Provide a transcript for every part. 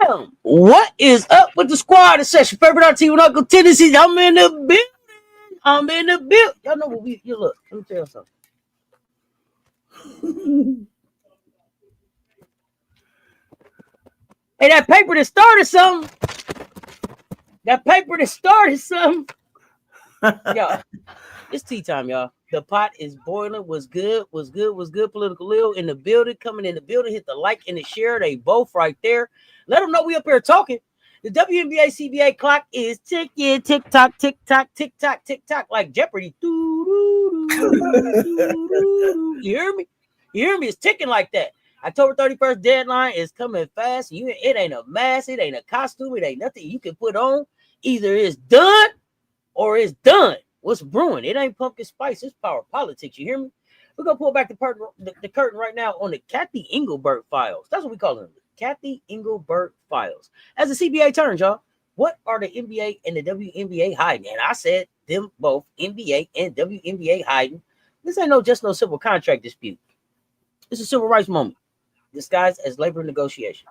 Damn. What is up with the squad? It's your favorite Auntie Wit Uncle Tendencies. I'm in the building. Y'all know what you look. Let me tell you something. Hey, that paper that started something. Y'all, it's tea time, y'all. The pot is boiling. Was good. Political Lil in the building, coming in the building. Hit the like and the share. They both right there. Let them know we up here talking. The WNBA CBA clock is ticking. Tick tock, tick tock, tick tock, tick tock, like Jeopardy. You hear me? It's ticking like that. October 31st deadline is coming fast. It ain't a mask. It ain't a costume. It ain't nothing you can put on. Either it's done or it's done. What's brewing? It ain't pumpkin spice. It's power politics. You hear me? We're going to pull back the curtain right now on the Cathy Engelbert files. That's what we call them. Cathy Engelbert files. As the CBA turns, y'all, what are the NBA and the WNBA hiding? And I said them both, NBA and WNBA hiding. This ain't no civil contract dispute. It's a civil rights moment disguised as labor negotiation.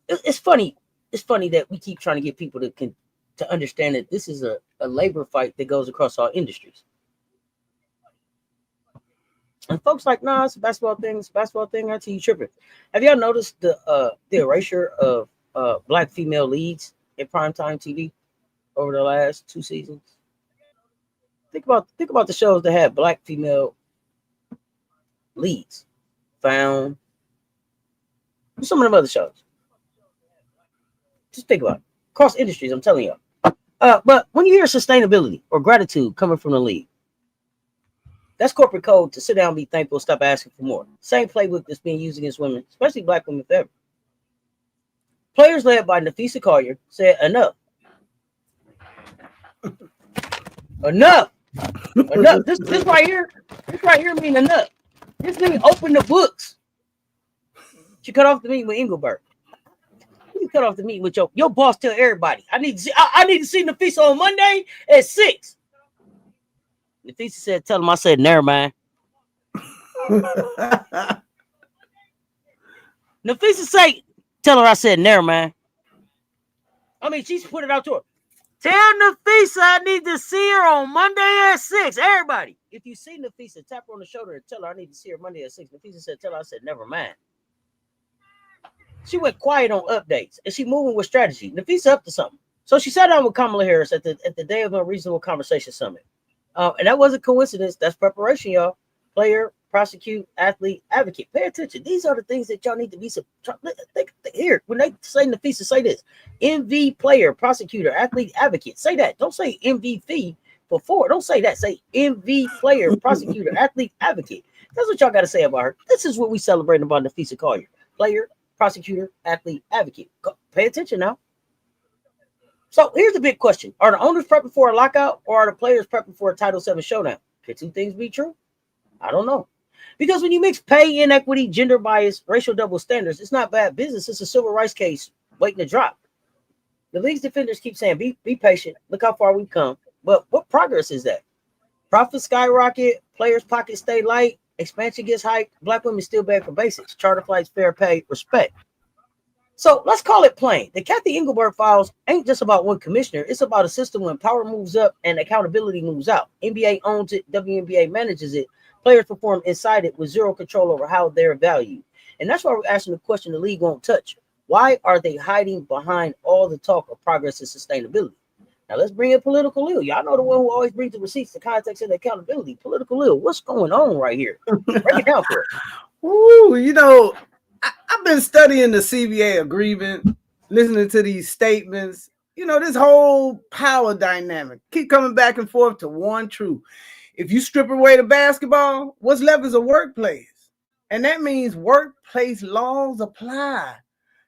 It's funny. It's funny that we keep trying to get people to understand that this is a labor fight that goes across all industries. And folks like, nah, it's a basketball thing. I tell you, tripping. Have y'all noticed the erasure of black female leads in primetime TV over the last 2 seasons? Think about the shows that had black female leads. Found some of them other shows. Just think about it. Across industries, I'm telling y'all. But when you hear sustainability or gratitude coming from the league, that's corporate code to sit down and be thankful, stop asking for more. Same playbook that's being used against women, especially black women forever. Players led by Napheesa Collier said enough. Enough. This right here mean enough. This nigga opened the books. She cut off the meeting with Engelbert. You cut off the meeting with your boss. Tell everybody I need to see Napheesa on Monday at 6. Napheesa said, "Tell him I said never mind." Napheesa say, "Tell her I said never mind." I mean, she's put it out to her. Tell Napheesa I need to see her on Monday at 6. Everybody, if you see Napheesa, tap her on the shoulder and tell her I need to see her Monday at 6. Napheesa said, "Tell her I said never mind." She went quiet on updates, and she moving with strategy. Napheesa up to something. So she sat down with Kamala Harris at the Day of Unreasonable Conversation Summit. And that wasn't coincidence. That's preparation, y'all. Player, prosecute, athlete, advocate. Pay attention. These are the things that y'all need to be. Think here, when they say Napheesa, say this. MV, player, prosecutor, athlete, advocate. Say that. Don't say MVP for 4. Don't say that. Say MV, player, prosecutor, athlete, advocate. That's what y'all got to say about her. This is what we celebrating about Napheesa Collier. Player, prosecutor, athlete, advocate. Pay attention now. So here's the big question. Are the owners prepping for a lockout or are the players prepping for a Title VII showdown? Could 2 things be true? I don't know. Because when you mix pay inequity, gender bias, racial double standards, it's not bad business. It's a civil rights case waiting to drop. The league's defenders keep saying, be patient. Look how far we've come. But what progress is that? Profits skyrocket, players' pockets stay light, expansion gets hyped, black women still beg for basics, charter flights, fair pay, respect. So let's call it plain. The Cathy Engelbert files ain't just about one commissioner. It's about a system when power moves up and accountability moves out. NBA owns it. WNBA manages it. Players perform inside it with zero control over how they're valued. And that's why we're asking the question the league won't touch. Why are they hiding behind all the talk of progress and sustainability? Now let's bring in Political Lil. Y'all know the one who always brings the receipts, the context, and the accountability. Political Lil, what's going on right here? Break it down for us. Ooh, I've been studying the CBA agreement, listening to these statements. This whole power dynamic keep coming back and forth to one truth. If you strip away the basketball, what's left is a workplace. And that means workplace laws apply.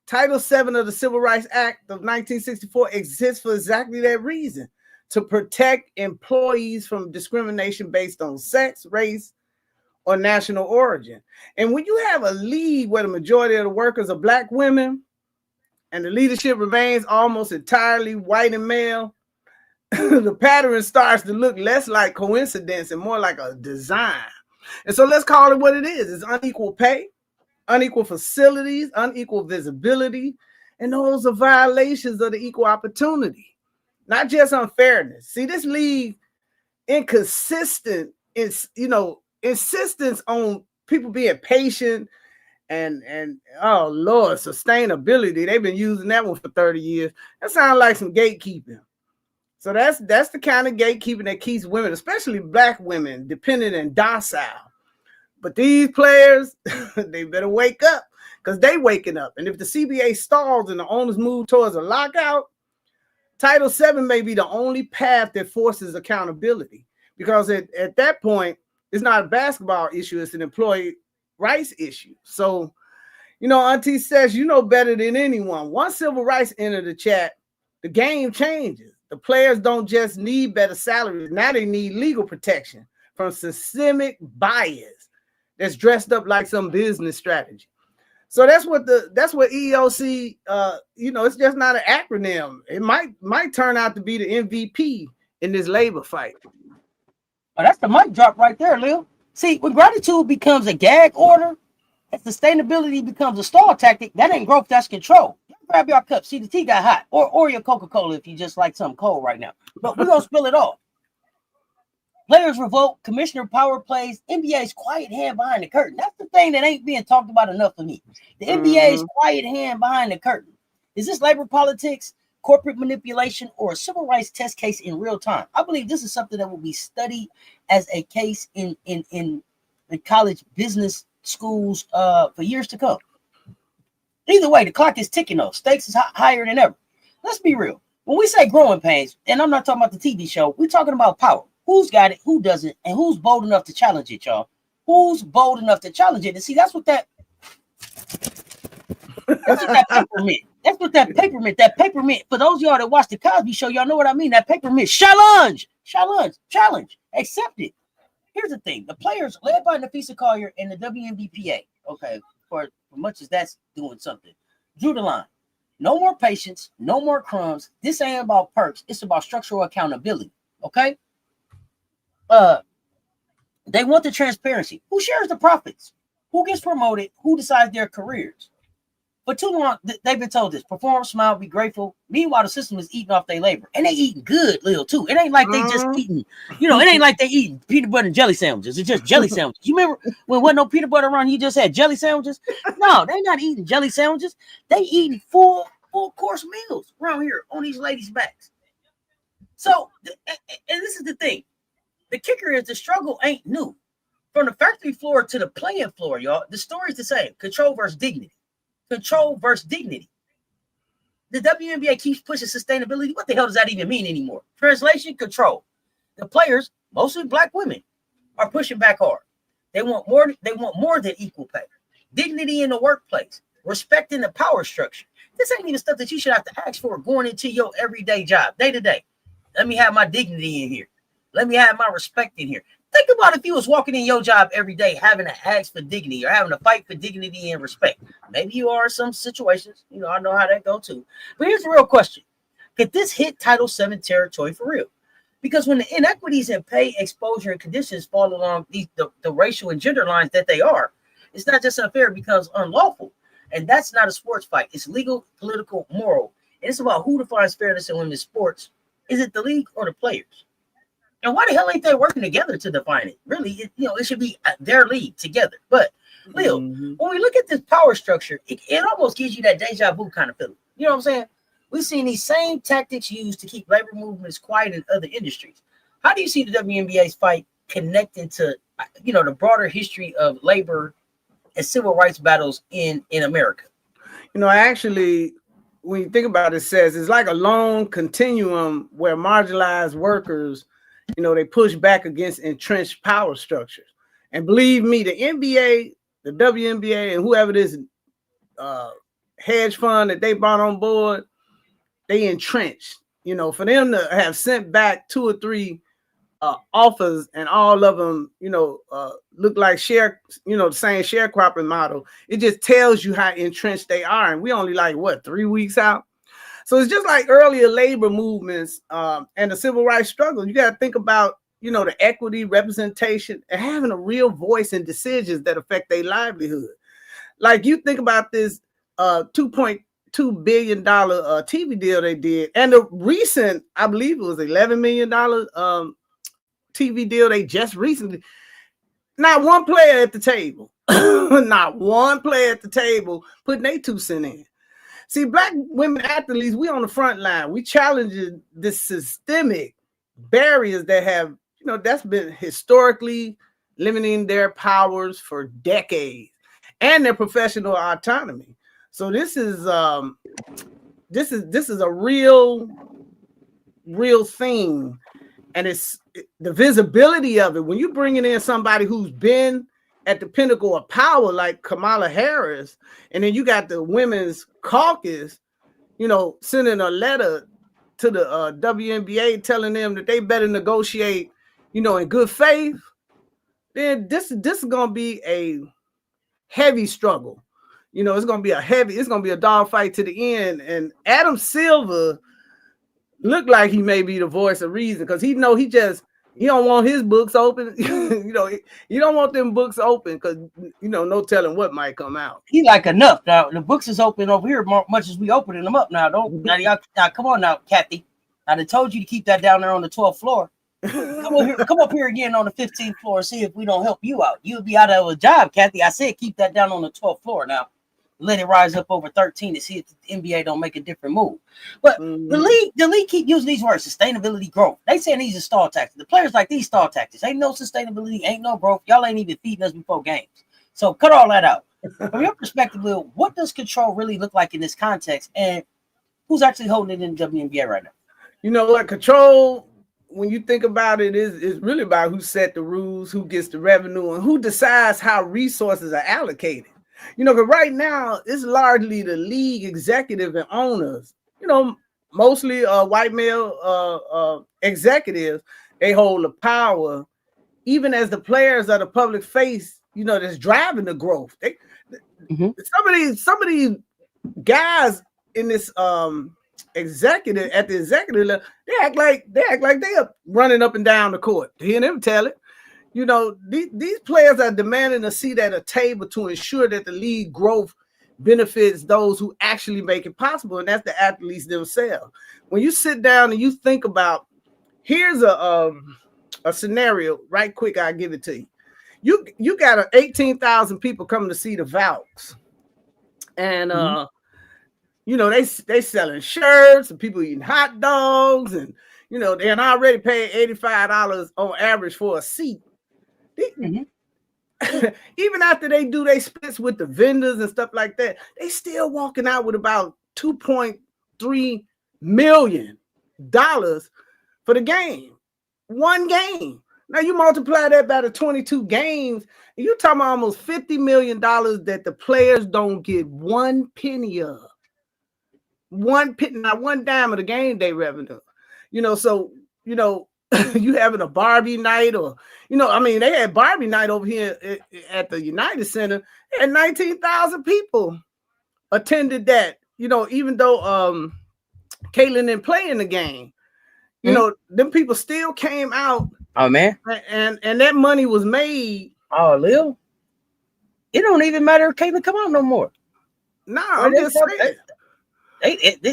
Title VII of the Civil Rights Act of 1964 exists for exactly that reason, to protect employees from discrimination based on sex, race, or national origin. And when you have a league where the majority of the workers are black women and the leadership remains almost entirely white and male, the pattern starts to look less like coincidence and more like a design. And so let's call it what it is. It's unequal pay, unequal facilities, unequal visibility, and those are violations of the equal opportunity, not just unfairness. See, this league inconsistent is, insistence on people being patient and oh Lord, sustainability. They've been using that one for 30 years. That sounds like some gatekeeping. So that's the kind of gatekeeping that keeps women, especially black women, dependent and docile. But these players, they better wake up, because they waking up. And if the CBA stalls and the owners move towards a lockout, Title VII may be the only path that forces accountability. Because at that point, it's not a basketball issue, it's an employee rights issue. So, Auntie says, better than anyone. Once civil rights enter the chat, the game changes. The players don't just need better salaries. Now they need legal protection from systemic bias that's dressed up like some business strategy. So that's what EEOC, it's just not an acronym. It might turn out to be the MVP in this labor fight. Oh, that's the mic drop right there, Lil. See, when gratitude becomes a gag order, and sustainability becomes a stall tactic, that ain't growth, that's control. Grab your cup. See, the tea got hot. Or your Coca-Cola if you just like something cold right now. But we're going to spill it all. Players revolt, commissioner power plays, NBA's quiet hand behind the curtain. That's the thing that ain't being talked about enough for me. The NBA's quiet hand behind the curtain. Is this labor politics, corporate manipulation, or a civil rights test case in real time? I believe this is something that will be studied as a case in college business schools for years to come. Either way, the clock is ticking though. Stakes is higher than ever. Let's be real. When we say growing pains, and I'm not talking about the TV show, we're talking about power. Who's got it, who doesn't, and who's bold enough to challenge it, y'all? Who's bold enough to challenge it? And see, that's what that peppermint. That's what that peppermint. For those of y'all that watch the Cosby Show, y'all know what I mean. That peppermint challenge, accept it. Here's the thing: the players led by Napheesa Collier and the WNBA, okay, for much as that's doing something, drew the line. No more patience, no more crumbs. This ain't about perks. It's about structural accountability. Okay. They want the transparency. Who shares the profits? Who gets promoted? Who decides their careers? For too long, they've been told this: perform, smile, be grateful. Meanwhile, the system is eating off their labor, and they eating good, Lil, too. It ain't like they just eating, it ain't like they eating peanut butter and jelly sandwiches. It's just jelly sandwiches. You remember when wasn't no peanut butter around? You just had jelly sandwiches. No, they not eating jelly sandwiches. They eating full course meals around here on these ladies' backs. So, and this is the thing: the kicker is the struggle ain't new. From the factory floor to the playing floor, y'all, the story's the same: control versus dignity. Control versus dignity. The WNBA keeps pushing sustainability. What the hell does that even mean anymore? Translation: control. The players, mostly black women, are pushing back hard. They want more. They want more than equal pay, dignity in the workplace, respecting the power structure. This ain't even stuff that you should have to ask for going into your everyday job, day to day. Let me have my dignity in here. Let me have my respect in here. Think about if you was walking in your job every day having to ask for dignity or having to fight for dignity and respect. Maybe you are in some situations. I know how that go too. But here's the real question. Could this hit Title VII territory for real? Because when the inequities in pay, exposure, and conditions fall along the racial and gender lines that they are, it's not just unfair, it becomes unlawful. And that's not a sports fight. It's legal, political, moral. And it's about who defines fairness in women's sports. Is it the league or the players? And why the hell ain't they working together to define it? Really, it should be their league together. But, Lil, when we look at this power structure, it almost gives you that deja vu kind of feeling. You know what I'm saying? We've seen these same tactics used to keep labor movements quiet in other industries. How do you see the WNBA's fight connecting to, the broader history of labor and civil rights battles in America? Actually, when you think about it, it's like a long continuum where marginalized workers, they push back against entrenched power structures. And believe me, the NBA, the WNBA, and whoever this hedge fund that they brought on board, they entrenched. For them to have sent back 2 or 3 offers and all of them, look like the same sharecropping model, it just tells you how entrenched they are. And we only 3 weeks out. So it's just like earlier labor movements and the civil rights struggle. You got to think about, the equity, representation, and having a real voice in decisions that affect their livelihood. Like you think about this $2.2 billion TV deal they did, and the recent, I believe it was $11 million TV deal they just recently. Not one player at the table, not one player at the table putting their 2 cents in. See, Black women athletes, we on the front line. We challenge this systemic barriers that have, that's been historically limiting their powers for decades and their professional autonomy. So this is a real thing. And it's the visibility of it. When you're bringing in somebody who's been at the pinnacle of power, like Kamala Harris, and then you got the Women's Caucus, sending a letter to the WNBA telling them that they better negotiate, in good faith, then this is going to be a heavy struggle. It's going to be a dog fight to the end. And Adam Silver look like he may be the voice of reason, because he don't want his books open. You don't want them books open because no telling what might come out. He like enough now. The books is open over here much as we opening them up now. Now come on now, Cathy. I done told you to keep that down there on the 12th floor. Come up here again on the 15th floor and see if we don't help you out. You'll be out of a job, Cathy. I said keep that down on the 12th floor now. Let it rise up over 13 to see if the NBA don't make a different move. But the league keep using these words: sustainability, growth. They saying these are stall tactics. The players like these stall tactics. Ain't no sustainability, ain't no growth. Y'all ain't even feeding us before games. So cut all that out. From your perspective, Lil, what does control really look like in this context, and who's actually holding it in the WNBA right now? You know what? Control, when you think about it, is really about who set the rules, who gets the revenue, and who decides how resources are allocated. Because right now it's largely the league executive and owners, mostly white male executives. They hold the power, even as the players are the public face, that's driving the growth. Some of these guys in this executive at the executive level, they act like they are running up and down the court. Hear them tell it. These players are demanding a seat at a table to ensure that the league growth benefits those who actually make it possible, and that's the athletes themselves. When you sit down and you think about, here's a scenario right quick, I'll give it to you. You got 18,000 people coming to see the Valks, and they selling shirts and people eating hot dogs, and they're already paying $85 on average for a seat. Even after they do they splits with the vendors and stuff like that, they still walking out with about $2.3 million for the game. One game. Now you multiply that by the 22 games, and you're talking about almost $50 million that the players don't get one penny of. Not one dime of the game day revenue. You having a Barbie night, or they had Barbie night over here at the United Center, and 19,000 people attended that. Even though Caitlin didn't play in the game, them people still came out. Oh man, and that money was made. Oh, Lil, it don't even matter if Caitlin come out no more. No, I'm just saying. They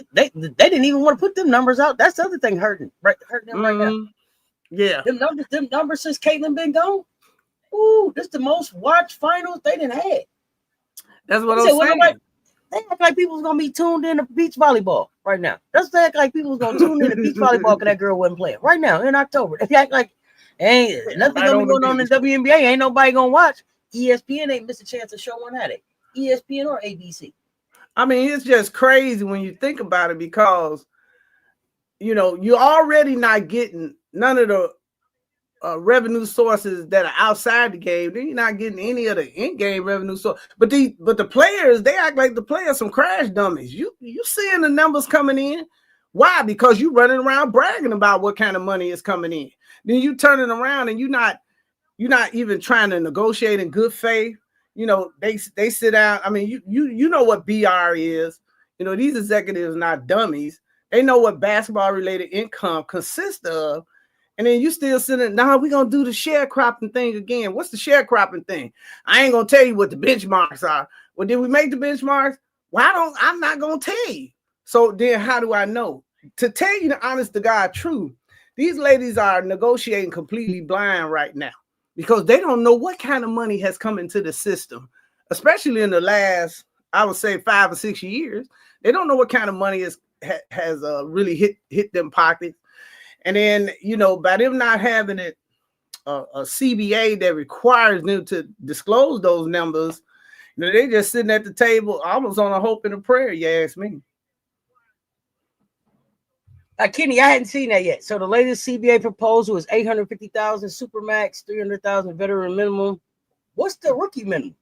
didn't even want to put them numbers out. That's the other thing hurting them right now. Yeah, them numbers since Caitlin been gone. Ooh, this the most watched finals they didn't have. That's what I'm saying. They act like people's gonna be tuned in to beach volleyball right now. That's act like people's gonna tune in to beach volleyball because that girl wasn't playing right now in October. If you act like ain't nothing gonna be going on in the WNBA, ain't nobody gonna watch. ESPN ain't missed a chance to show one at it. ESPN or ABC. I mean, it's just crazy when you think about it, because you're already not getting none of the revenue sources that are outside the game. Then you're not getting any of the in-game revenue source. But the players, they act like the players some crash dummies. You seeing the numbers coming in. Why? Because you running around bragging about what kind of money is coming in. Then you turning around and you're not even trying to negotiate in good faith. They sit down. I mean, you know what BR is. These executives are not dummies. They know what basketball related income consists of. And then you still sitting, nah, we're going to do the sharecropping thing again. What's the sharecropping thing? I ain't going to tell you what the benchmarks are. Well, did we make the benchmarks? I'm not going to tell you. So then how do I know? To tell you the honest to God truth, these ladies are negotiating completely blind right now because they don't know what kind of money has come into the system, especially in the last, I would say 5 or 6 years. They don't know what kind of money has really hit them pockets. And then, by them not having a CBA that requires them to disclose those numbers, they just sitting at the table almost on a hope and a prayer, you ask me. Kenny, I hadn't seen that yet. So the latest CBA proposal is $850,000 supermax, $300,000 veteran minimum. What's the rookie minimum?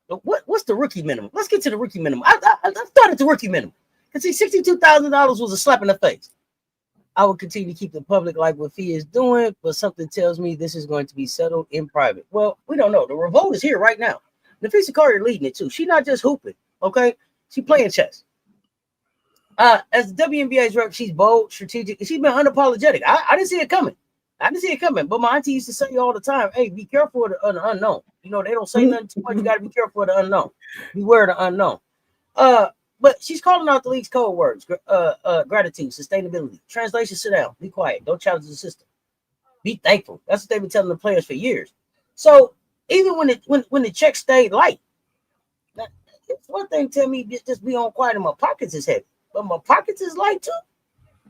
What's the rookie minimum? Let's get to the rookie minimum. I thought it's the rookie minimum. Because see, $62,000 was a slap in the face. I will continue to keep the public like what Fee is doing, but something tells me this is going to be settled in private. Well, we don't know. The revolt is here right now. Napheesa Collier leading it too. She's not just hooping, okay? She's playing chess. As the WNBA's rep, she's bold, strategic, and she's been unapologetic. I didn't see it coming. But my auntie used to say all the time, hey, be careful of the unknown. They don't say nothing too much. You got to be careful of the unknown. Beware of the unknown. But she's calling out the league's code words: gratitude, sustainability. Translation: sit down, be quiet, don't challenge the system. Be thankful. That's what they've been telling the players for years. So even when the check stayed light, it's one thing to tell me just be on quiet and my pockets is heavy, but my pockets is light too.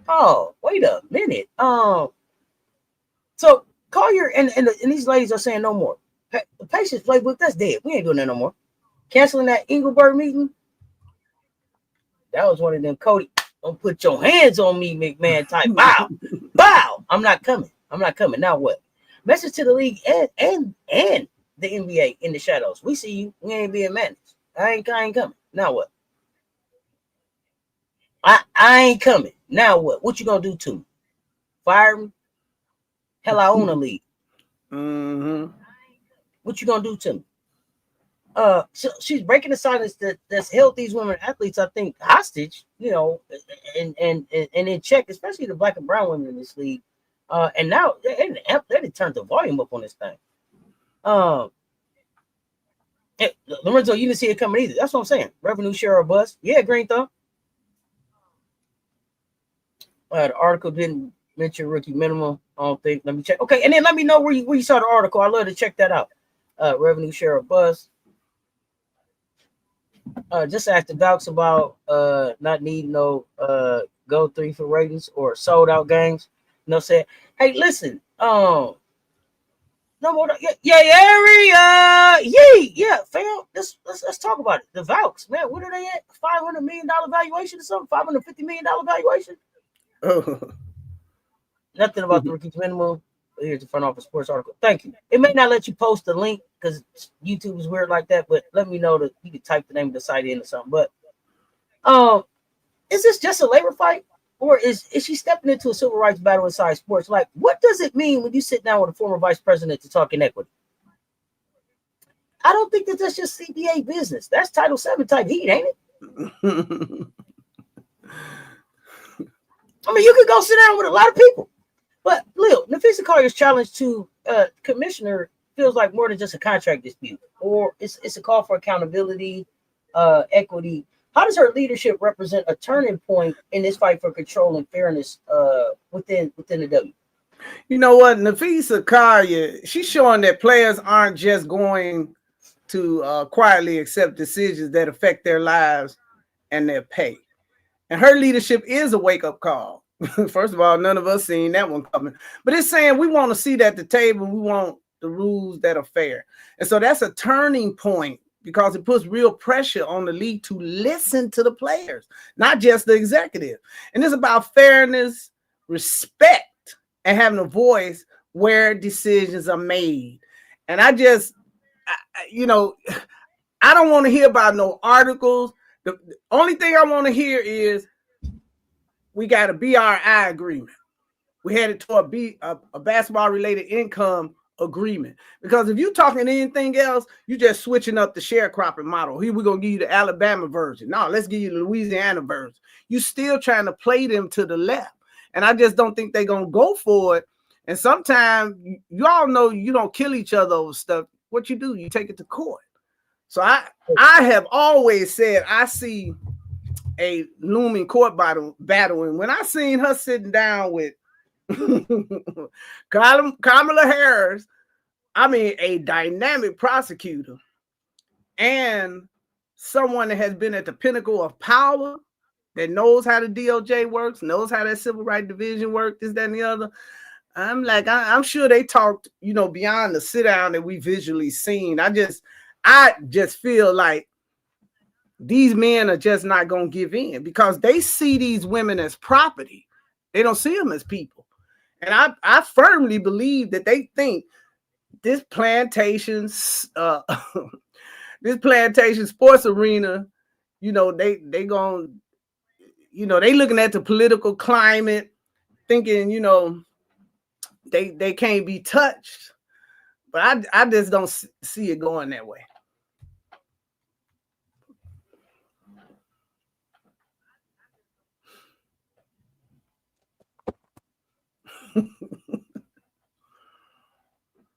Oh, wait a minute. So Collier and these ladies are saying no more. The Patience playbook, that's dead. We ain't doing that no more. Canceling that Engelbert meeting. That was one of them, Cody. Don't put your hands on me, McMahon type. Bow. Bow. I'm not coming. Now what? Message to the league and the NBA in the shadows. We see you. We ain't being managed. I ain't coming. Now what? I ain't coming. Now what? What you gonna do to me? Fire me? Hell, I own a league. Mm-hmm. What you gonna do to me? So she's breaking the silence that's held these women athletes, I think, hostage, and in check, especially the black and brown women in this league. And now they turned the volume up on this thing. Lorenzo, you didn't see it coming either. That's what I'm saying. Revenue share or bust. Yeah, Green Thumb. The article didn't mention rookie minimum. I don't think. Let me check. Okay, and then let me know where you saw the article. I'd love to check that out. Revenue share or bust. Just ask the docs about not needing no go 3 for ratings or sold out games. Saying, hey, listen, no more. Yeah, fam. Let's talk about it. The Valks, man, what are they at? $500 million valuation or something? $550 million valuation? Oh. Nothing about the rookie minimum. Here's the front office sports article. Thank you. It may not let you post the link because YouTube is weird like that, but let me know that you can type the name of the site in or something. But is this just a labor fight, or is she stepping into a civil rights battle inside sports? Like, what does it mean when you sit down with a former vice president to talk inequity? I don't think that's just CBA business. That's Title VII type heat, ain't it? I mean, you could go sit down with a lot of people. But Lil, Napheesa Collier's challenge to commissioner feels like more than just a contract dispute, or it's a call for accountability, equity. How does her leadership represent a turning point in this fight for control and fairness within the W? You know what, Napheesa Collier, she's showing that players aren't just going to quietly accept decisions that affect their lives and their pay. And her leadership is a wake-up call. First of all, none of us seen that one coming. But it's saying we want to see at the table. We want the rules that are fair. And so that's a turning point because it puts real pressure on the league to listen to the players, not just the executive. And it's about fairness, respect, and having a voice where decisions are made. And I don't want to hear about no articles. The only thing I want to hear is we got a BRI agreement. We headed to a basketball-related income agreement. Because if you're talking anything else, you're just switching up the sharecropping model. Here we're going to give you the Alabama version. No, let's give you the Louisiana version. You're still trying to play them to the left. and I just don't think they're gonna go for it. And sometimes you all know you don't kill each other over stuff. What you do, you take it to court. So I have always said I see a looming court battle, and when I seen her sitting down with Kamala Harris, I mean a dynamic prosecutor and someone that has been at the pinnacle of power, that knows how the DOJ works, knows how that civil rights division works, this, that, and the other. I'm like, I'm sure they talked, beyond the sit down that we visually seen. I just feel like these men are just not going to give in because they see these women as property. They don't see them as people. And I firmly believe that they think this plantation sports arena, they going, they looking at the political climate, thinking, they can't be touched. But I just don't see it going that way.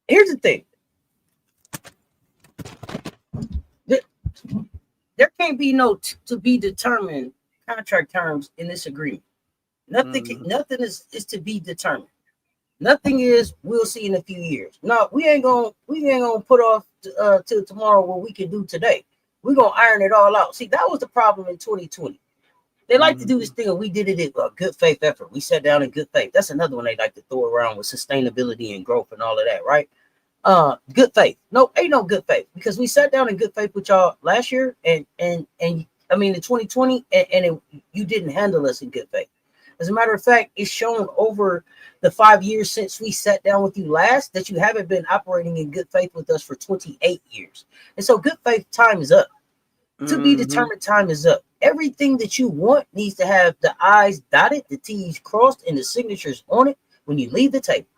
Here's the thing. There can't be no to be determined contract terms in this agreement. Nothing is to be determined. Nothing is we'll see in a few years. No, we ain't gonna put off till tomorrow what we can do today. We're gonna iron it all out. See, that was the problem in 2020. They like to do this thing, and we did it in a good faith effort. We sat down in good faith. That's another one they like to throw around with sustainability and growth and all of that, right? Good faith. No, ain't no good faith because we sat down in good faith with y'all last year, and I mean in 2020, and you didn't handle us in good faith. As a matter of fact, it's shown over the 5 years since we sat down with you last that you haven't been operating in good faith with us for 28 years. And so good faith time is up. To be determined time is up. Everything that you want needs to have the I's dotted, the T's crossed, and the signatures on it when you leave the table.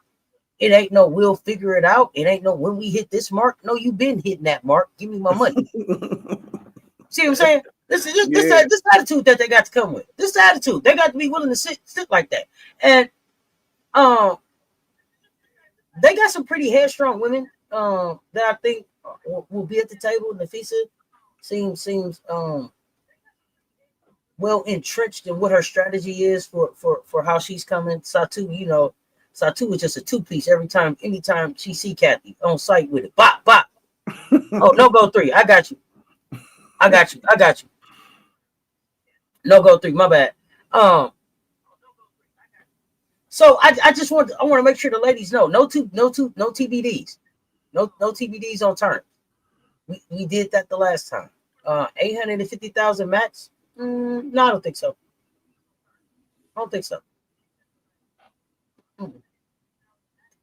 It ain't no we'll figure it out. It ain't no when we hit this mark. No, you've been hitting that mark. Give me my money. See what I'm saying? This attitude that they got to come with. This attitude. They got to be willing to sit like that. And they got some pretty headstrong women that I think will be at the table. Napheesa seems well entrenched in what her strategy is for how she's coming. Satu, Satu is just a two-piece anytime she see Cathy on site with it. Bop, bop. Oh, no go three. I got you. No go three. My bad. So I want to make sure the ladies know no TBDs. No TBDs on terms. We did that the last time. 850,000 max? No, I don't think so.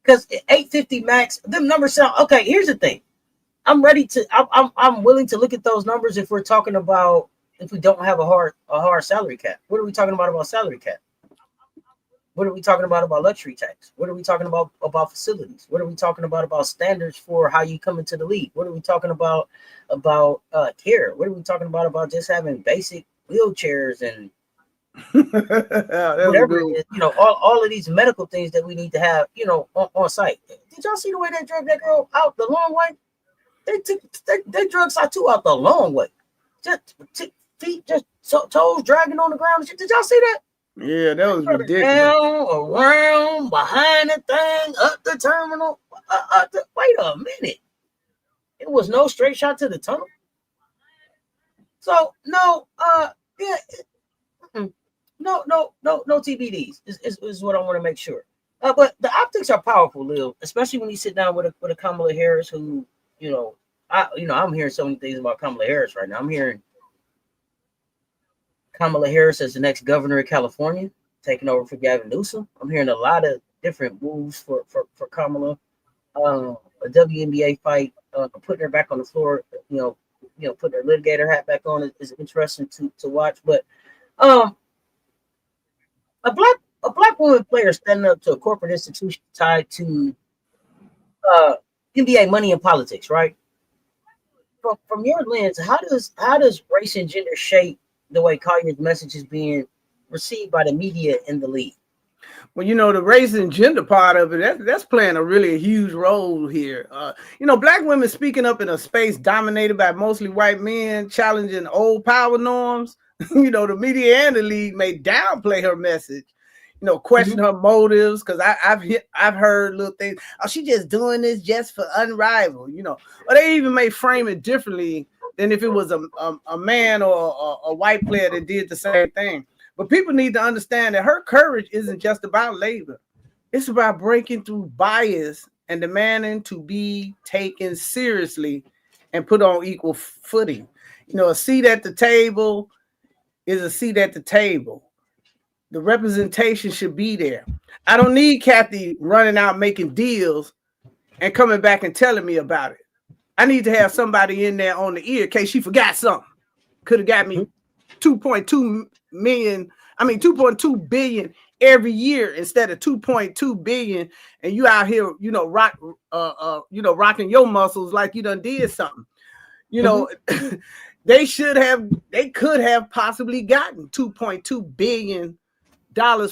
Because 850 max, them numbers sound okay. Here's the thing. I'm willing to look at those numbers if we're talking about if we don't have a hard salary cap. What are we talking about salary cap? What are we talking about luxury tax? What are we talking about facilities? What are we talking about standards for how you come into the league? What are we talking about care? What are we talking about just having basic wheelchairs and whatever it is, all of these medical things that we need to have, on site. Did y'all see the way they drug that girl out the long way? They drug Satu out the long way. Just feet, just toes dragging on the ground. Did y'all see that? Yeah, that was ridiculous. Down, around, behind the thing, up the terminal. Wait a minute. It was no straight shot to the tunnel. So no, no TBDs is what I want to make sure. But the optics are powerful, Lil, especially when you sit down with a Kamala Harris who, I'm hearing so many things about Kamala Harris right now. I'm hearing Kamala Harris as the next governor of California, taking over for Gavin Newsom. I'm hearing a lot of different moves for Kamala. A WNBA fight, putting her back on the floor, putting her litigator hat back on is interesting to watch. But a black woman player standing up to a corporate institution tied to NBA money and politics, right? From your lens, how does race and gender shape the way Collier's message is being received by the media in the league? Well, the race and gender part of it, that's playing a huge role here. Black women speaking up in a space dominated by mostly white men, challenging old power norms. The media and the league may downplay her message, question her motives, because I've heard little things. Oh, she just doing this just for unrivaled, or they even may frame it differently than if it was a man or a white player that did the same thing. But people need to understand that her courage isn't just about labor. It's about breaking through bias and demanding to be taken seriously and put on equal footing. A seat at the table is a seat at the table. The representation should be there. I don't need Cathy running out making deals and coming back and telling me about it. I need to have somebody in there on the ear in case she forgot something. Could have got me 2.2 billion every year instead of 2.2 billion, and you out here, rocking your muscles like you done did something. They could have possibly gotten $2.2 billion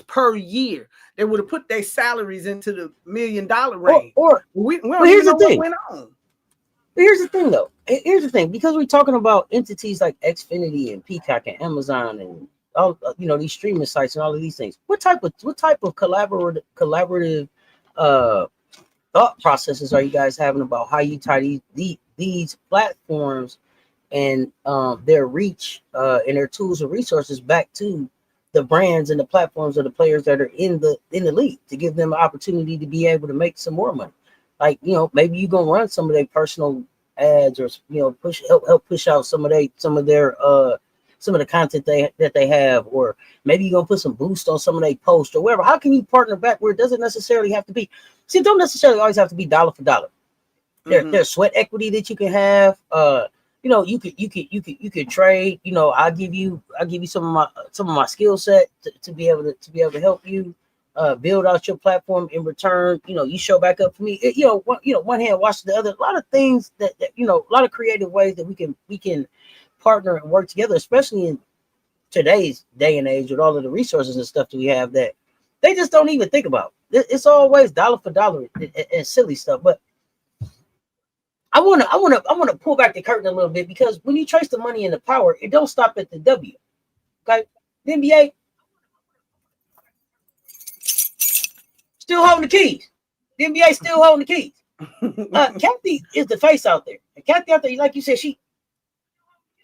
per year. They would have put their salaries into the $1 million range. We don't even know what went on. Here's the thing, though. Here's the thing, because we're talking about entities like Xfinity and Peacock and Amazon and all, these streaming sites and all of these things. What type of collaborative thought processes are you guys having about how you tie these platforms and their reach and their tools and resources back to the brands and the platforms of the players that are in the league, to give them an opportunity to be able to make some more money? Like, maybe you're gonna run some of their personal ads, or help push out some of the content that they have, or maybe you're gonna put some boost on some of their posts or whatever. How can you partner back where it doesn't necessarily have to be? See, it don't necessarily always have to be dollar for dollar. There's sweat equity that you can have. You could trade. I'll give you some of my skill set to be able to help you build out your platform. In return, you show back up for me. One hand wash the other. A lot of things that a lot of creative ways that we can partner and work together, especially in today's day and age with all of the resources and stuff that we have that they just don't even think about. It's always dollar for dollar and silly stuff. But I want to pull back the curtain a little bit, because when you trace the money and the power, it don't stop at the W. Okay, the NBA still holding the keys. The NBA still holding the keys. Cathy is the face out there. And Cathy out there, like you said, she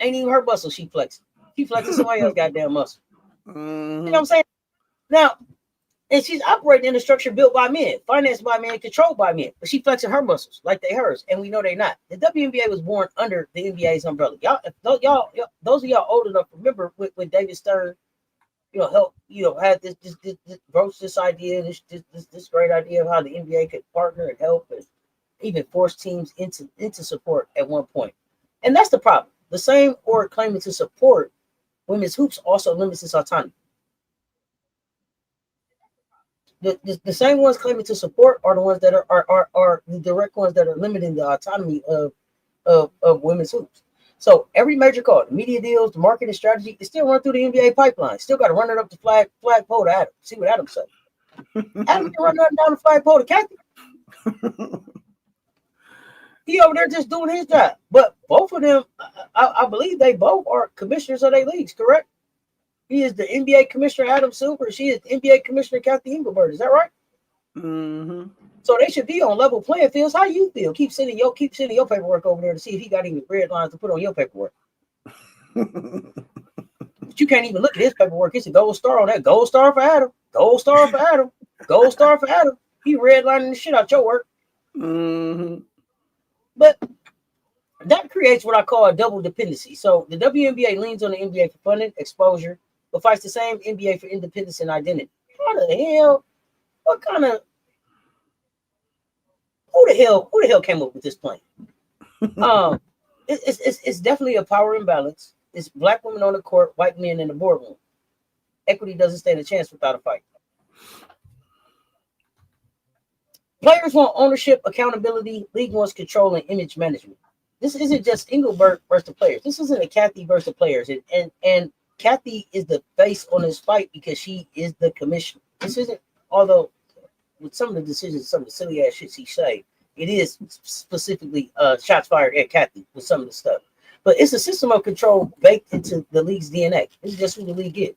ain't even her muscle. She flexing. She flexing somebody else's goddamn muscle. You know what I'm saying? Now, and she's operating in a structure built by men, financed by men, controlled by men. But she flexing her muscles like they hers, and we know they're not. The WNBA was born under the NBA's umbrella. Those of y'all old enough remember when David Stern, had this broached this idea, this great idea of how the NBA could partner and help and even force teams into support at one point. And that's the problem. The same org claiming to support women's hoops also limits its autonomy. The same ones claiming to support are the ones that are the direct ones that are limiting the autonomy of women's hoops. So every major call, the media deals, the marketing strategy, it still run through the NBA pipeline. Still got to run it up the flagpole to Adam. See what Adam said. Adam can run nothing down the flagpole to Cathy. He over there just doing his job. But both of them, I believe they both are commissioners of their leagues, correct? He is the NBA commissioner, Adam Silver. She is the NBA commissioner, Cathy Engelbert. Is that right? Mm-hmm. So they should be on level playing fields. How you feel? Keep sending your paperwork over there to see if he got any red lines to put on your paperwork. But you can't even look at his paperwork. It's a gold star on that. Gold star for Adam. Gold star for Adam. Gold star for Adam. He redlining the shit out your work. Mm-hmm. But that creates what I call a double dependency. So the WNBA leans on the NBA for funding, exposure, but fights the same NBA for independence and identity. How the hell? What kind of? Who the hell came up with this plan? It's definitely a power imbalance. It's black women on the court, white men in the boardroom. Equity doesn't stand a chance without a fight. Players want ownership, accountability. League wants control and image management. This isn't just Engelbert versus the players. This isn't a Cathy versus the players. And Cathy is the face on this fight because she is the commissioner. This isn't although with some of the decisions, some of the silly ass shit she say, it is specifically shots fired at Cathy with some of the stuff. But it's a system of control baked into the league's DNA. This is just who the league is.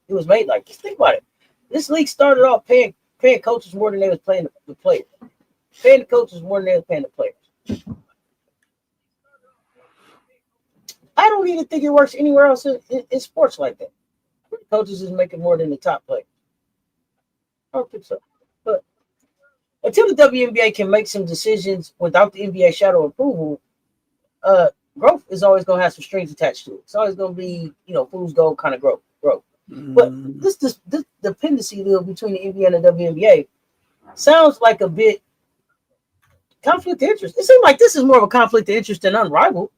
It was made like this. Think about it. This league started off paying coaches more than they was paying the players. Paying the coaches more than they was paying the players. I don't even think it works anywhere else in sports like that. Coaches is making more than the top players. I don't think so. But until the WNBA can make some decisions without the NBA shadow approval, growth is always going to have some strings attached to it. It's always going to be, fool's gold kind of growth. But this dependency deal between the NBA and the WNBA sounds like a bit conflict of interest. It seems like this is more of a conflict of interest than unrivaled